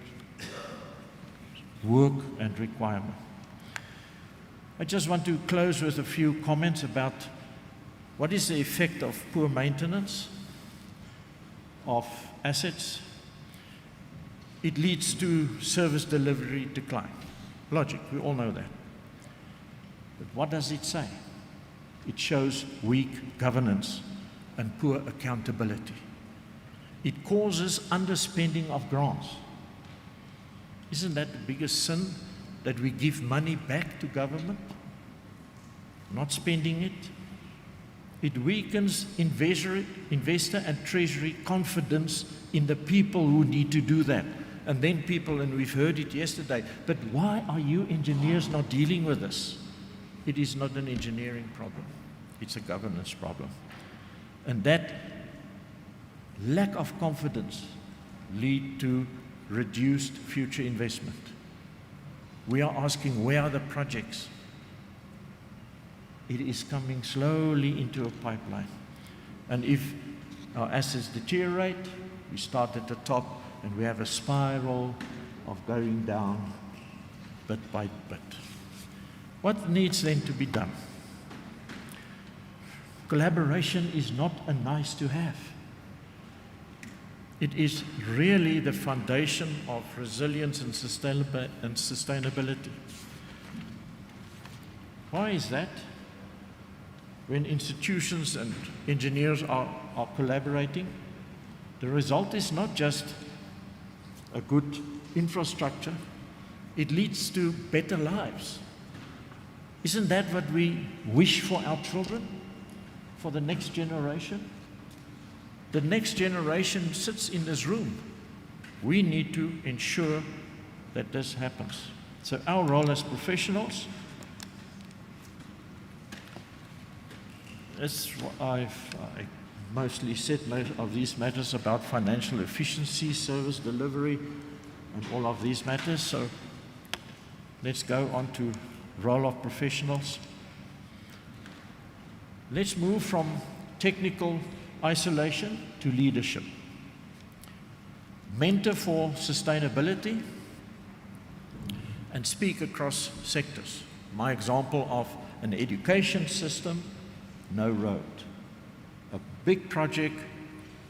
work and requirement. I just want to close with a few comments about what is the effect of poor maintenance of assets. It leads to service delivery decline. Logic, we all know that. But what does it say? It shows weak governance and poor accountability. It causes underspending of grants. Isn't that the biggest sin, that we give money back to government, not spending it? It weakens investor and treasury confidence in the people who need to do that. And then people, and we've heard it yesterday, but why are you engineers not dealing with this? It is not an engineering problem. It's a governance problem. And that lack of confidence leads to reduced future investment. We are asking, where are the projects? It is coming slowly into a pipeline. And if our assets deteriorate, we start at the top and we have a spiral of going down bit by bit. What needs then to be done? Collaboration is not a nice to have. It is really the foundation of resilience and sustainability. Why is that? When institutions and engineers are collaborating, the result is not just a good infrastructure, it leads to better lives. Isn't that what we wish for our children, for the next generation? The next generation sits in this room. We need to ensure that this happens. So our role as professionals, that's what I mostly said most of these matters about financial efficiency, service delivery, and all of these matters. So let's go on to role of professionals. Let's move from technical isolation to leadership. Mentor for sustainability and speak across sectors. My example of an education system, no road. A big project,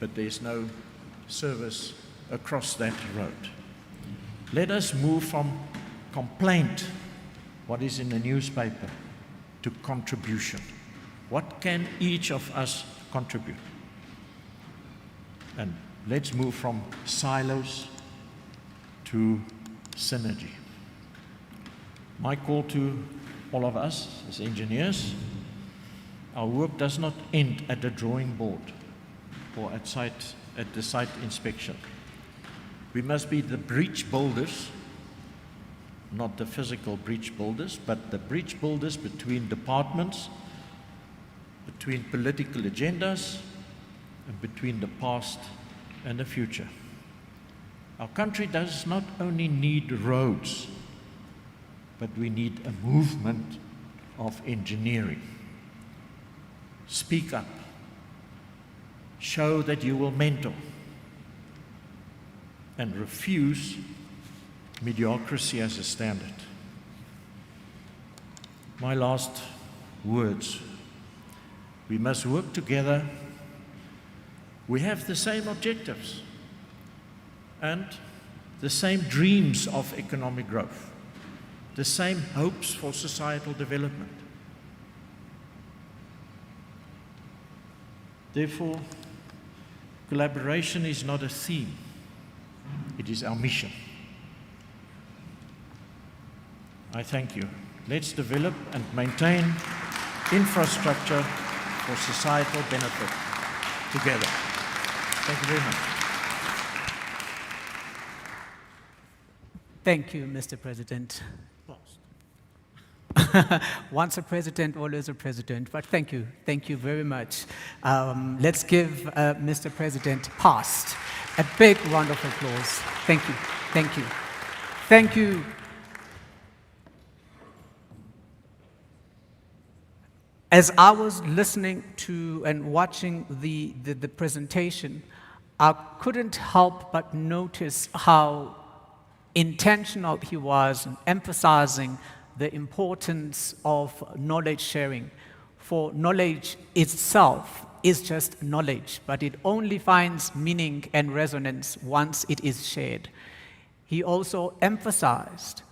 but there's no service across that road. Let us move from complaint, what is in the newspaper, to contribution. What can each of us contribute? And let's move from silos to synergy. My call to all of us as engineers, our work does not end at the drawing board or at the site inspection. We must be the bridge builders, not the physical bridge builders, but the bridge builders between departments, between political agendas, and between the past and the future. Our country does not only need roads, but we need a movement of engineering. Speak up. Show that you will mentor. And refuse mediocrity as a standard. my last words. We must work together. We have the same objectives and the same dreams of economic growth, the same hopes for societal development. Therefore, collaboration is not a theme, it is our mission. I thank you. Let's develop and maintain infrastructure for societal benefit together. Thank you very much. Thank you, Mr. President. Once a president, always a president, but thank you very much. Let's give Mr. President past a big round of applause. Thank you, thank you. Thank you. As I was listening to and watching the presentation, I couldn't help but notice how intentional he was in emphasizing the importance of knowledge sharing. For knowledge itself is just knowledge, but it only finds meaning and resonance once it is shared. He also emphasized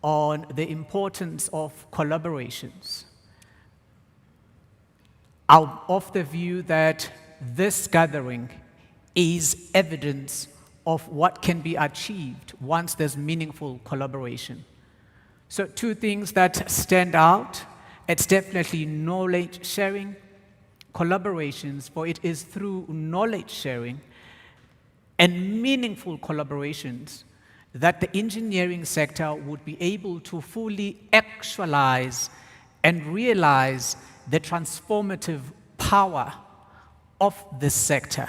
on the importance of collaborations. I'm of the view that this gathering is evidence of what can be achieved once there's meaningful collaboration. So 2 things that stand out, it's definitely knowledge sharing, collaborations, for it is through knowledge sharing and meaningful collaborations that the engineering sector would be able to fully actualize and realize the transformative power of this sector.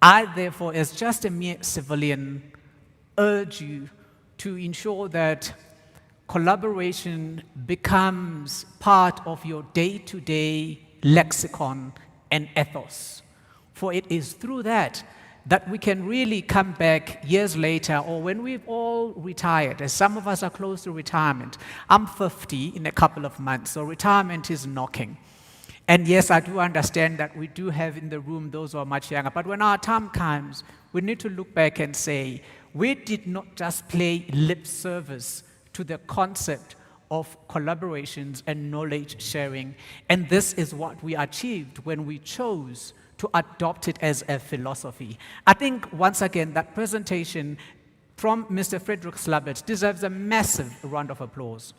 I, therefore, as just a mere civilian, urge you to ensure that collaboration becomes part of your day-to-day lexicon and ethos. For it is through that we can really come back years later, or when we've all retired, as some of us are close to retirement. I'm 50 in a couple of months, so retirement is knocking. And yes, I do understand that we do have in the room those who are much younger, but when our time comes, we need to look back and say, we did not just play lip service to the concept of collaborations and knowledge sharing, and this is what we achieved when we chose to adopt it as a philosophy. I think, once again, that presentation from Mr. Frederick Slabbert deserves a massive round of applause.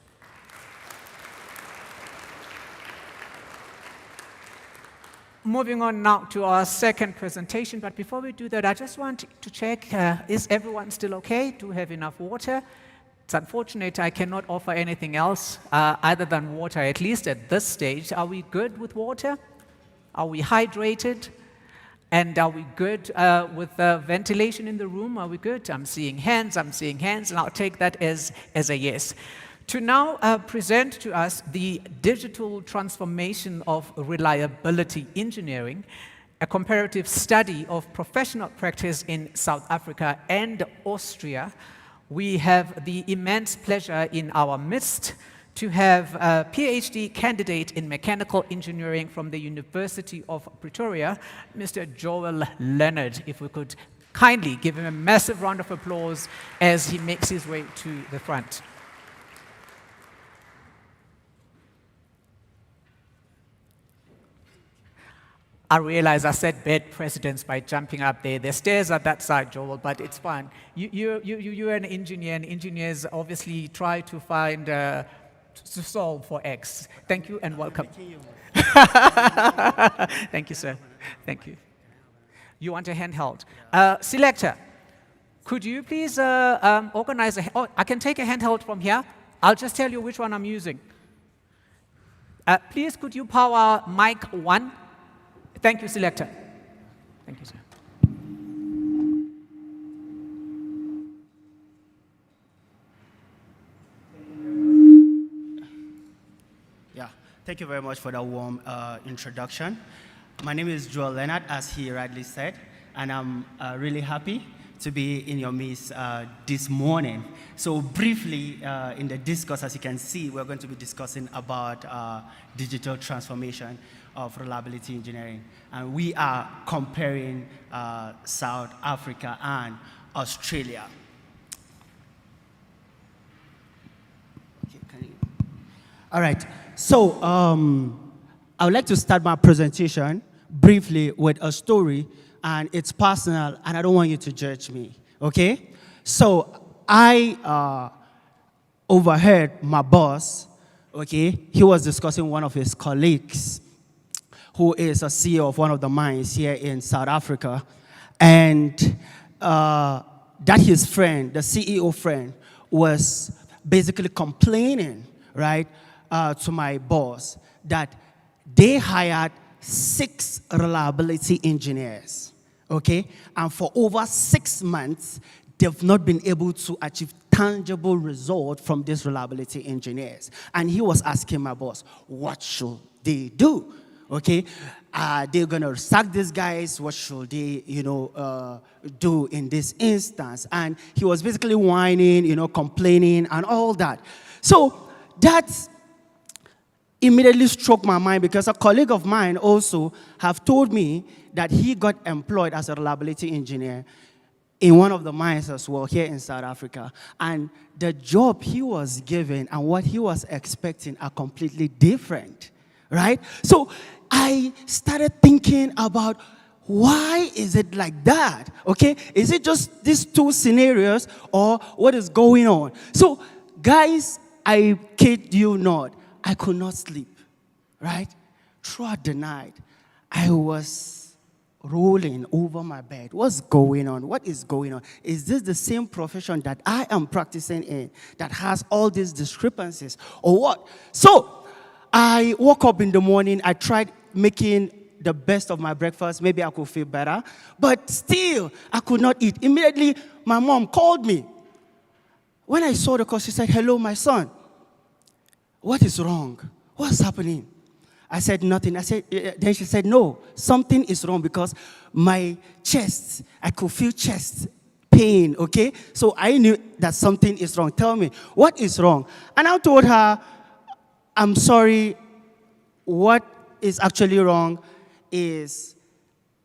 Moving on now to our second presentation, but before we do that, I just want to check, is everyone still okay? Do we have enough water? It's unfortunate I cannot offer anything else other than water, at least at this stage. Are we good with water? Are we hydrated? And are we good with ventilation in the room? Are we good? I'm seeing hands, and I'll take that as a yes. To now present to us the digital transformation of reliability engineering, a comparative study of professional practice in South Africa and Austria, we have the immense pleasure in our midst to have a PhD candidate in mechanical engineering from the University of Pretoria, Mr. Joel Leonard. If we could kindly give him a massive round of applause as he makes his way to the front. I realize I set bad precedents by jumping up there. The stairs are that side, Joel, but it's fine. You're an engineer, and engineers obviously try to find, to solve for X. Thank you and welcome. Thank you, sir. Thank you. You want a handheld? Selector, could you please organize I can take a handheld from here. I'll just tell you which one I'm using. Please, could you power mic 1? Thank you, Selector. Thank you, sir. Yeah, thank you very much for that warm introduction. My name is Joel Leonard, as he rightly said, and I'm really happy to be in your midst this morning. So briefly, in the discourse, as you can see, we're going to be discussing about digital transformation of reliability engineering. And we are comparing South Africa and Australia. All right, so I would like to start my presentation briefly with a story, and it's personal, and I don't want you to judge me, okay? So I overheard my boss, okay? He was discussing one of his colleagues who is a CEO of one of the mines here in South Africa, and that his friend, the CEO friend, was basically complaining, right, to my boss that they hired 6 reliability engineers, okay? And for over 6 months, they've not been able to achieve tangible result from these reliability engineers. And he was asking my boss, what should they do? Okay, they're gonna sack these guys. What should they, do in this instance? And he was basically whining, complaining and all that. So that immediately struck my mind because a colleague of mine also have told me that he got employed as a reliability engineer in one of the mines as well here in South Africa. And the job he was given and what he was expecting are completely different, right? So I started thinking about why is it like that, okay? Is it just these 2 scenarios or what is going on? So guys, I kid you not, I could not sleep, right? Throughout the night, I was rolling over my bed. What's going on? What is going on? Is this the same profession that I am practicing in that has all these discrepancies or what? So I woke up in the morning. I tried making the best of my breakfast. Maybe I could feel better. But still, I could not eat. Immediately, my mom called me. When I saw the call, she said, hello, my son. What is wrong? What's happening? I said, nothing. Then she said, no, something is wrong because my chest, I could feel chest pain, okay? So I knew that something is wrong. Tell me, what is wrong? And I told her, I'm sorry, what is actually wrong is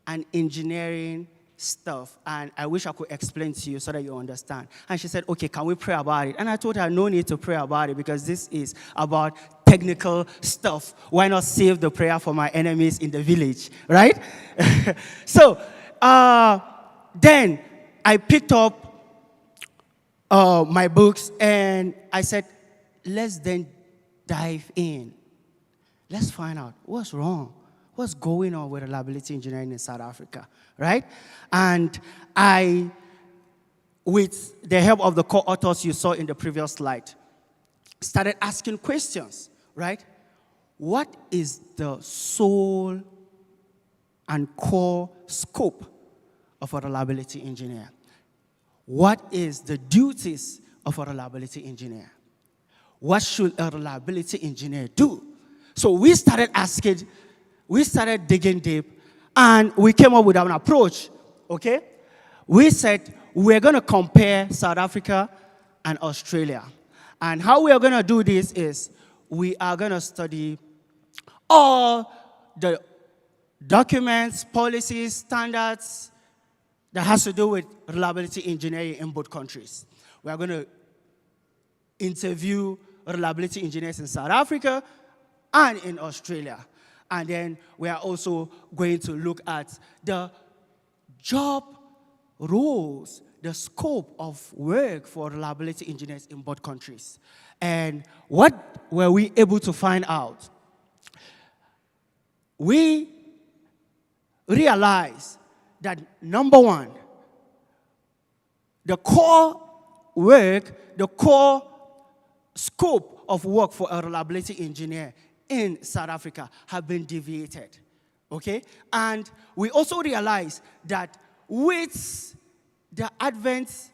an engineering stuff, and I wish I could explain to you so that you understand. And she said, okay, can we pray about it? And I told her, no need to pray about it because this is about technical stuff. Why not save the prayer for my enemies in the village, right? So then I picked up my books and I said, let's then dive in. Let's find out what's wrong. What's going on with reliability engineering in South Africa, right? And I, with the help of the co-authors you saw in the previous slide, started asking questions, right? What is the sole and core scope of a reliability engineer? What is the duties of a reliability engineer? What should a reliability engineer do? So we started asking, we started digging deep, and we came up with an approach, okay? We said we're going to compare South Africa and Australia. And how we are going to do this is we are going to study all the documents, policies, standards that has to do with reliability engineering in both countries. We are going to interview reliability engineers in South Africa and in Australia. And then we are also going to look at the job roles, the scope of work for reliability engineers in both countries. And what were we able to find out? We realized that, number one, the core work, the core scope of work for a reliability engineer in South Africa have been deviated, okay? And we also realize that with the advent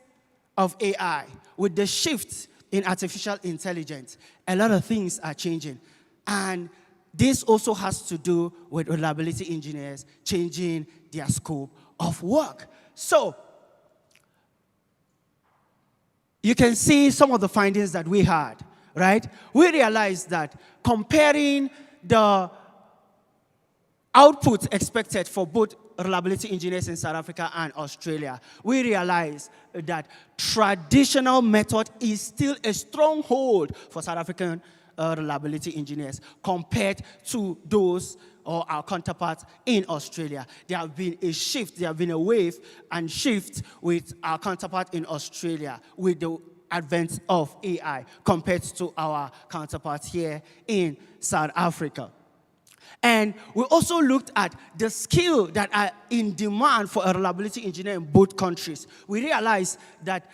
of AI, with the shift in artificial intelligence, a lot of things are changing. And this also has to do with reliability engineers changing their scope of work. So you can see some of the findings that we had, right? We realized that comparing the output expected for both reliability engineers in South Africa and Australia, we realized that traditional method is still a stronghold for South African reliability engineers compared to those or our counterparts in Australia. There have been a shift, there have been a wave and shift with our counterpart in Australia with the advent of AI compared to our counterparts here in South Africa. And we also looked at the skill that are in demand for a reliability engineer in both countries. We realized that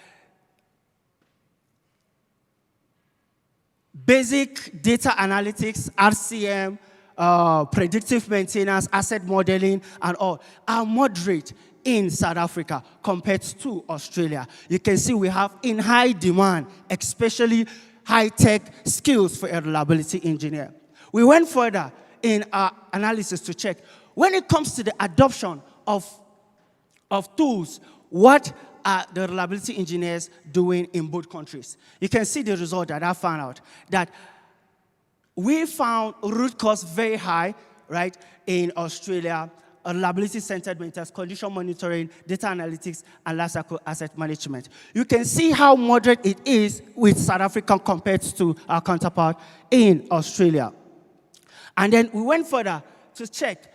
basic data analytics, RCM, predictive maintenance, asset modeling, and all are moderate in South Africa compared to Australia. You can see we have in high demand, especially high-tech skills for a reliability engineer. We went further in our analysis to check when it comes to the adoption of tools, what are the reliability engineers doing in both countries? You can see the result that I found out, that we found root cause very high, right, in Australia, reliability-centered maintenance, condition monitoring, data analytics, and lifecycle asset management. You can see how moderate it is with South Africa compared to our counterpart in Australia. And then we went further to check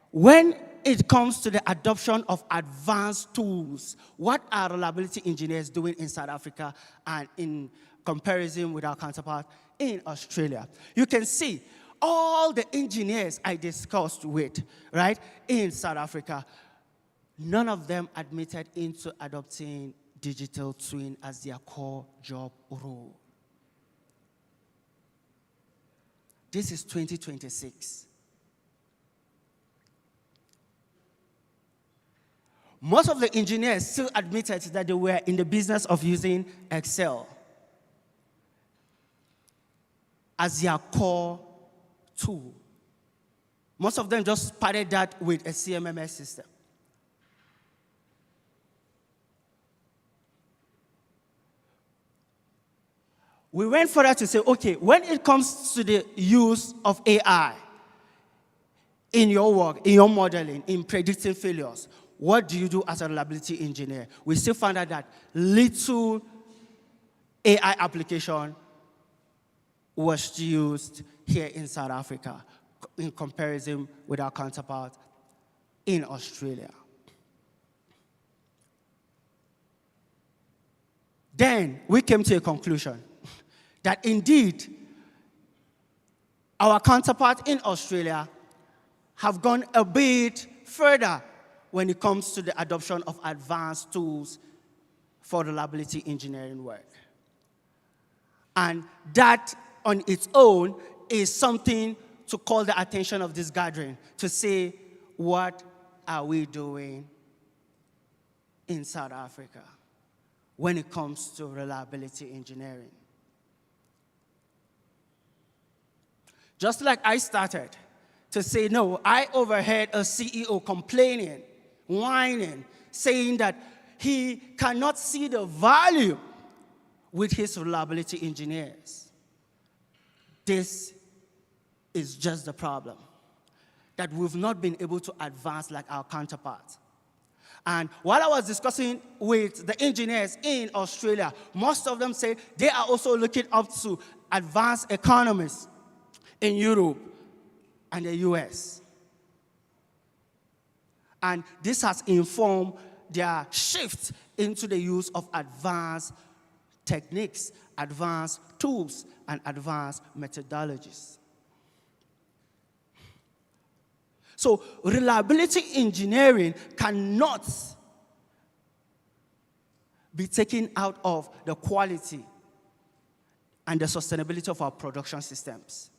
when it comes to the adoption of advanced tools, what are reliability engineers doing in South Africa and in comparison with our counterpart in Australia? You can see all the engineers I discussed with, right, in South Africa, none of them admitted into adopting digital twin as their core job role. This is 2026. Most of the engineers still admitted that they were in the business of using Excel as their core tool. Most of them just started that with a CMMS system. We went further to say, okay, when it comes to the use of AI in your work, in your modeling, in predicting failures, what do you do as a reliability engineer? We still found out that little AI application was used here in South Africa in comparison with our counterpart in Australia. Then we came to a conclusion that indeed our counterpart in Australia have gone a bit further when it comes to the adoption of advanced tools for reliability engineering work. And that on its own is something to call the attention of this gathering, to say, what are we doing in South Africa when it comes to reliability engineering? Just like I started to say, no, I overheard a CEO complaining, whining, saying that he cannot see the value with his reliability engineers. This is just the problem, that we've not been able to advance like our counterparts. And while I was discussing with the engineers in Australia, most of them say they are also looking up to advanced economists in Europe and the US. And this has informed their shift into the use of advanced techniques, advanced tools, and advanced methodologies. So reliability engineering cannot be taken out of the quality and the sustainability of our production systems.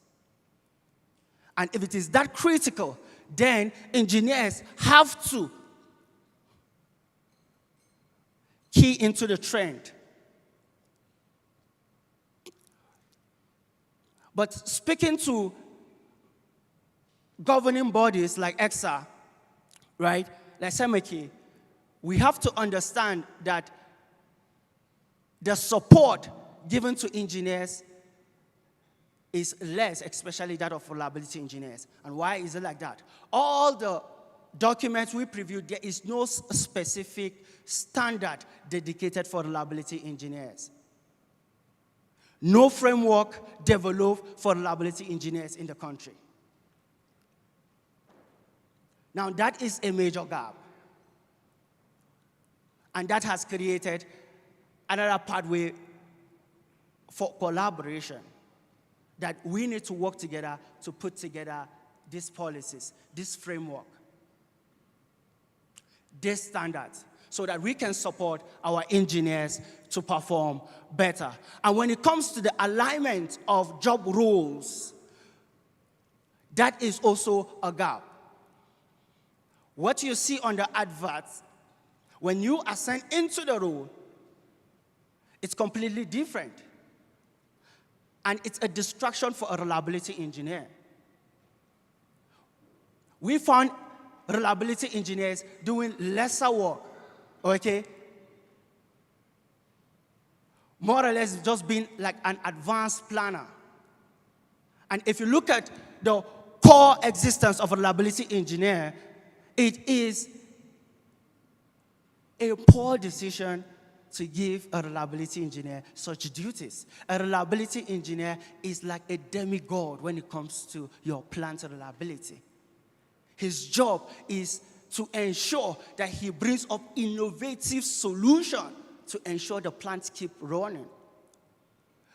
And if it is that critical, then engineers have to key into the trend. But speaking to governing bodies like ECSA, right, like SAICE, we have to understand that the support given to engineers is less, especially that of reliability engineers. And why is it like that? All the documents we previewed, there is no specific standard dedicated for reliability engineers. No framework developed for reliability engineers in the country. Now, that is a major gap. And that has created another pathway for collaboration, that we need to work together to put together these policies, this framework, these standards, so that we can support our engineers to perform better. And when it comes to the alignment of job roles, that is also a gap. What you see on the adverts, when you are sent into the role, it's completely different. And it's a distraction for a reliability engineer. We found reliability engineers doing lesser work, okay? More or less just being like an advanced planner. And if you look at the core existence of a reliability engineer, it is a poor decision to give a reliability engineer such duties. A reliability engineer is like a demigod when it comes to your plant reliability. His job is to ensure that he brings up innovative solutions to ensure the plants keep running.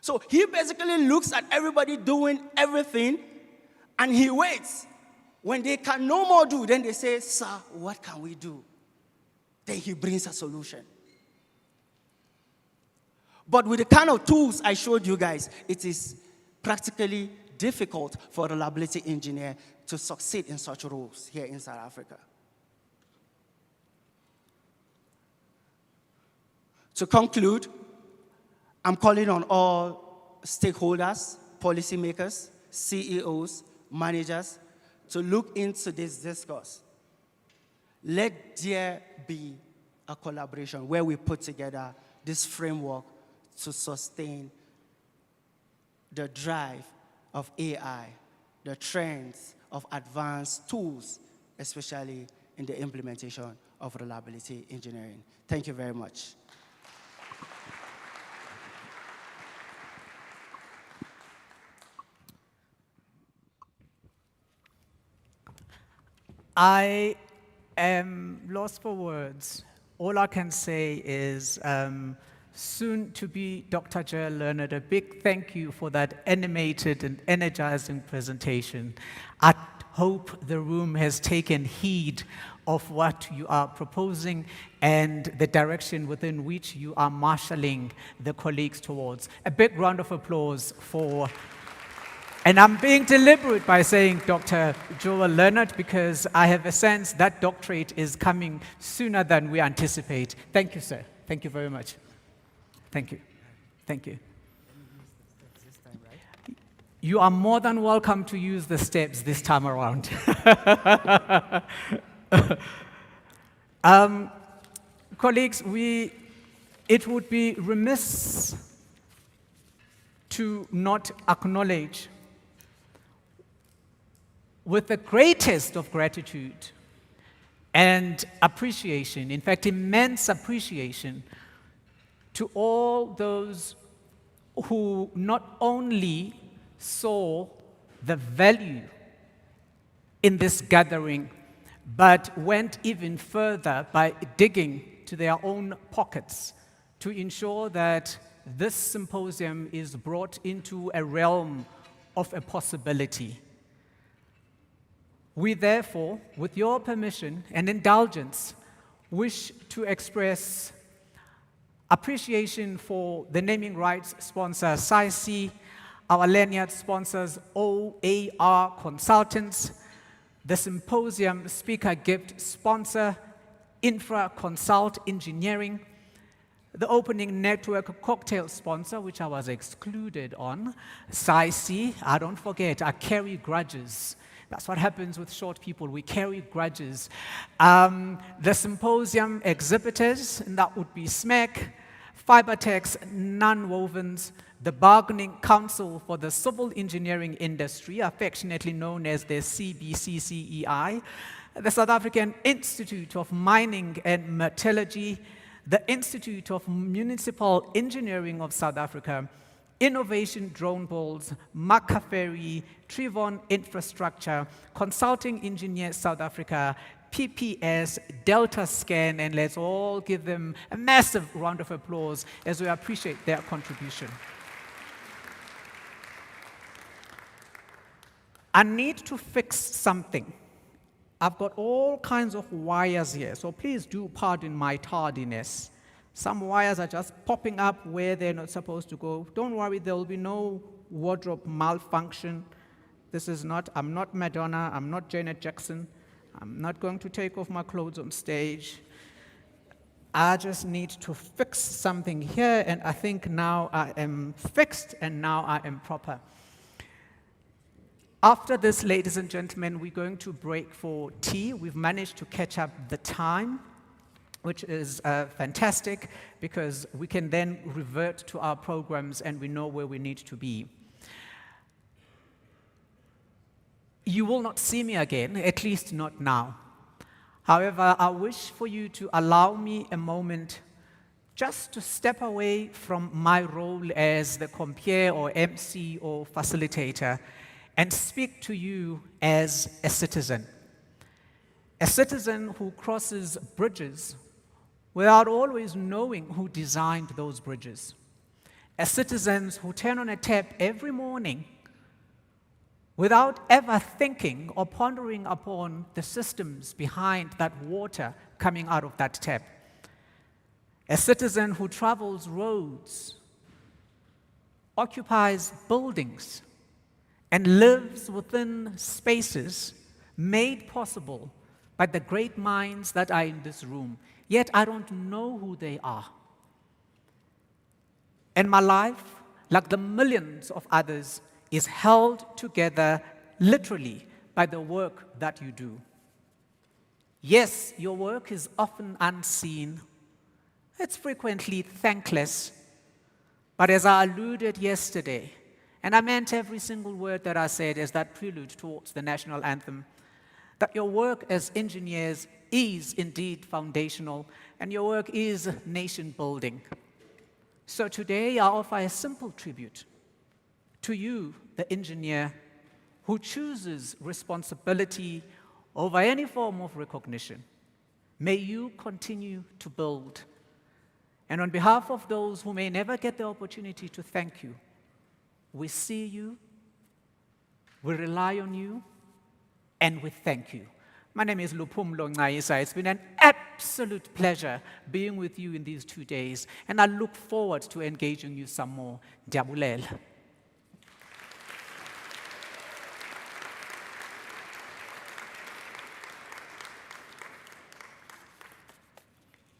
So he basically looks at everybody doing everything, and he waits. When they can no more do, then they say, "Sir, what can we do?" Then he brings a solution. But with the kind of tools I showed you guys, it is practically difficult for a reliability engineer to succeed in such roles here in South Africa. To conclude, I'm calling on all stakeholders, policymakers, CEOs, managers, to look into this discourse. Let there be a collaboration where we put together this framework to sustain the drive of AI, the trends of advanced tools, especially in the implementation of reliability engineering. Thank you very much. I am lost for words. All I can say is soon to be Dr. Joel Leonard, a big thank you for that animated and energizing presentation. I hope the room has taken heed of what you are proposing and the direction within which you are marshalling the colleagues towards. A big round of applause for, and I'm being deliberate by saying Dr. Joel Leonard, because I have a sense that doctorate is coming sooner than we anticipate. Thank you, sir. Thank you very much. Thank you. Thank you. You are more than welcome to use the steps this time around. Colleagues, it would be remiss to not acknowledge with the greatest of gratitude and appreciation, in fact, immense appreciation, to all those who not only saw the value in this gathering, but went even further by digging to their own pockets to ensure that this symposium is brought into a realm of a possibility. We therefore, with your permission and indulgence, wish to express appreciation for the naming rights sponsor SAICE, our lanyard sponsors OAR Consultants, the symposium speaker gift sponsor Infra Consult Engineering, the opening network cocktail sponsor, which I was excluded on, SAICE. Don't forget, I carry grudges. That's what happens with short people. We carry grudges. The symposium exhibitors, and that would be SMEC, Fibertex Nonwovens, the Bargaining Council for the Civil Engineering Industry, affectionately known as the CBCCEI, the South African Institute of Mining and Metallurgy, the Institute of Municipal Engineering of South Africa, Innovation Drone Balls, Macaferi, Trivon Infrastructure, Consulting Engineers South Africa, PPS, Delta Scan, and let's all give them a massive round of applause as we appreciate their contribution. I need to fix something. I've got all kinds of wires here, so please do pardon my tardiness. Some wires are just popping up where they're not supposed to go. Don't worry, there will be no wardrobe malfunction. I'm not Madonna, I'm not Janet Jackson. I'm not going to take off my clothes on stage. I just need to fix something here, and I think now I am fixed, and now I am proper. After this, ladies and gentlemen, we're going to break for tea. We've managed to catch up the time, which is fantastic, because we can then revert to our programs and we know where we need to be. You will not see me again, at least not now. However, I wish for you to allow me a moment just to step away from my role as the compeer or MC or facilitator and speak to you as a citizen who crosses bridges without always knowing who designed those bridges, a citizen who turn on a tap every morning without ever thinking or pondering upon the systems behind that water coming out of that tap. A citizen who travels roads, occupies buildings, and lives within spaces made possible by the great minds that are in this room, yet I don't know who they are. And my life, like the millions of others, is held together literally by the work that you do. Yes, your work is often unseen. It's frequently thankless. But as I alluded yesterday, and I meant every single word that I said as that prelude towards the national anthem, that your work as engineers is indeed foundational, and your work is nation building. So today I offer a simple tribute to you, the engineer, who chooses responsibility over any form of recognition. May you continue to build. And on behalf of those who may never get the opportunity to thank you, we see you, we rely on you, and we thank you. My name is Luphumlo Ncaisa. It's been an absolute pleasure being with you in these 2 days, and I look forward to engaging you some more. Ndiyabulela.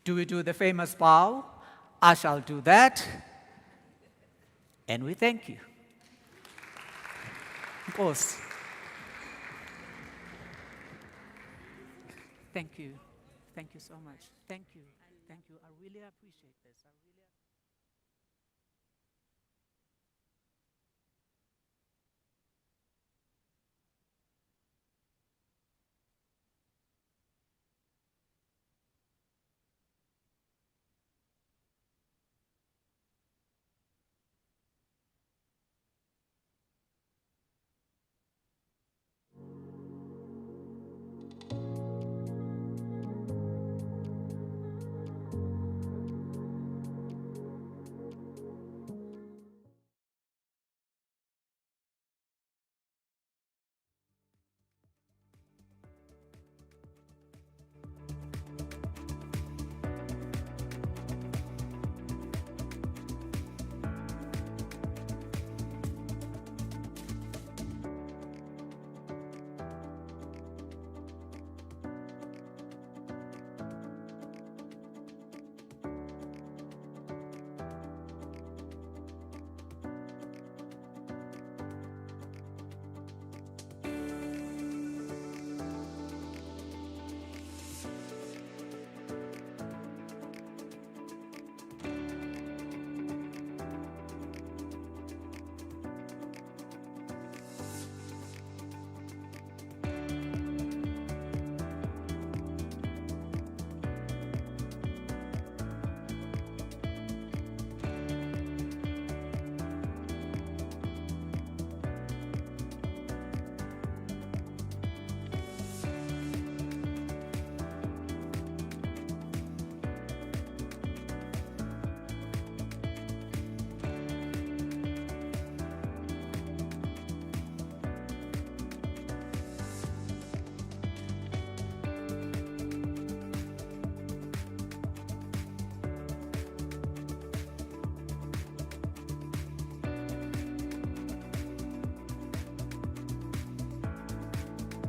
Do we do the famous bow? I shall do that. And we thank you. Of course. Thank you. Thank you so much. Thank you. Thank you. I really appreciate this.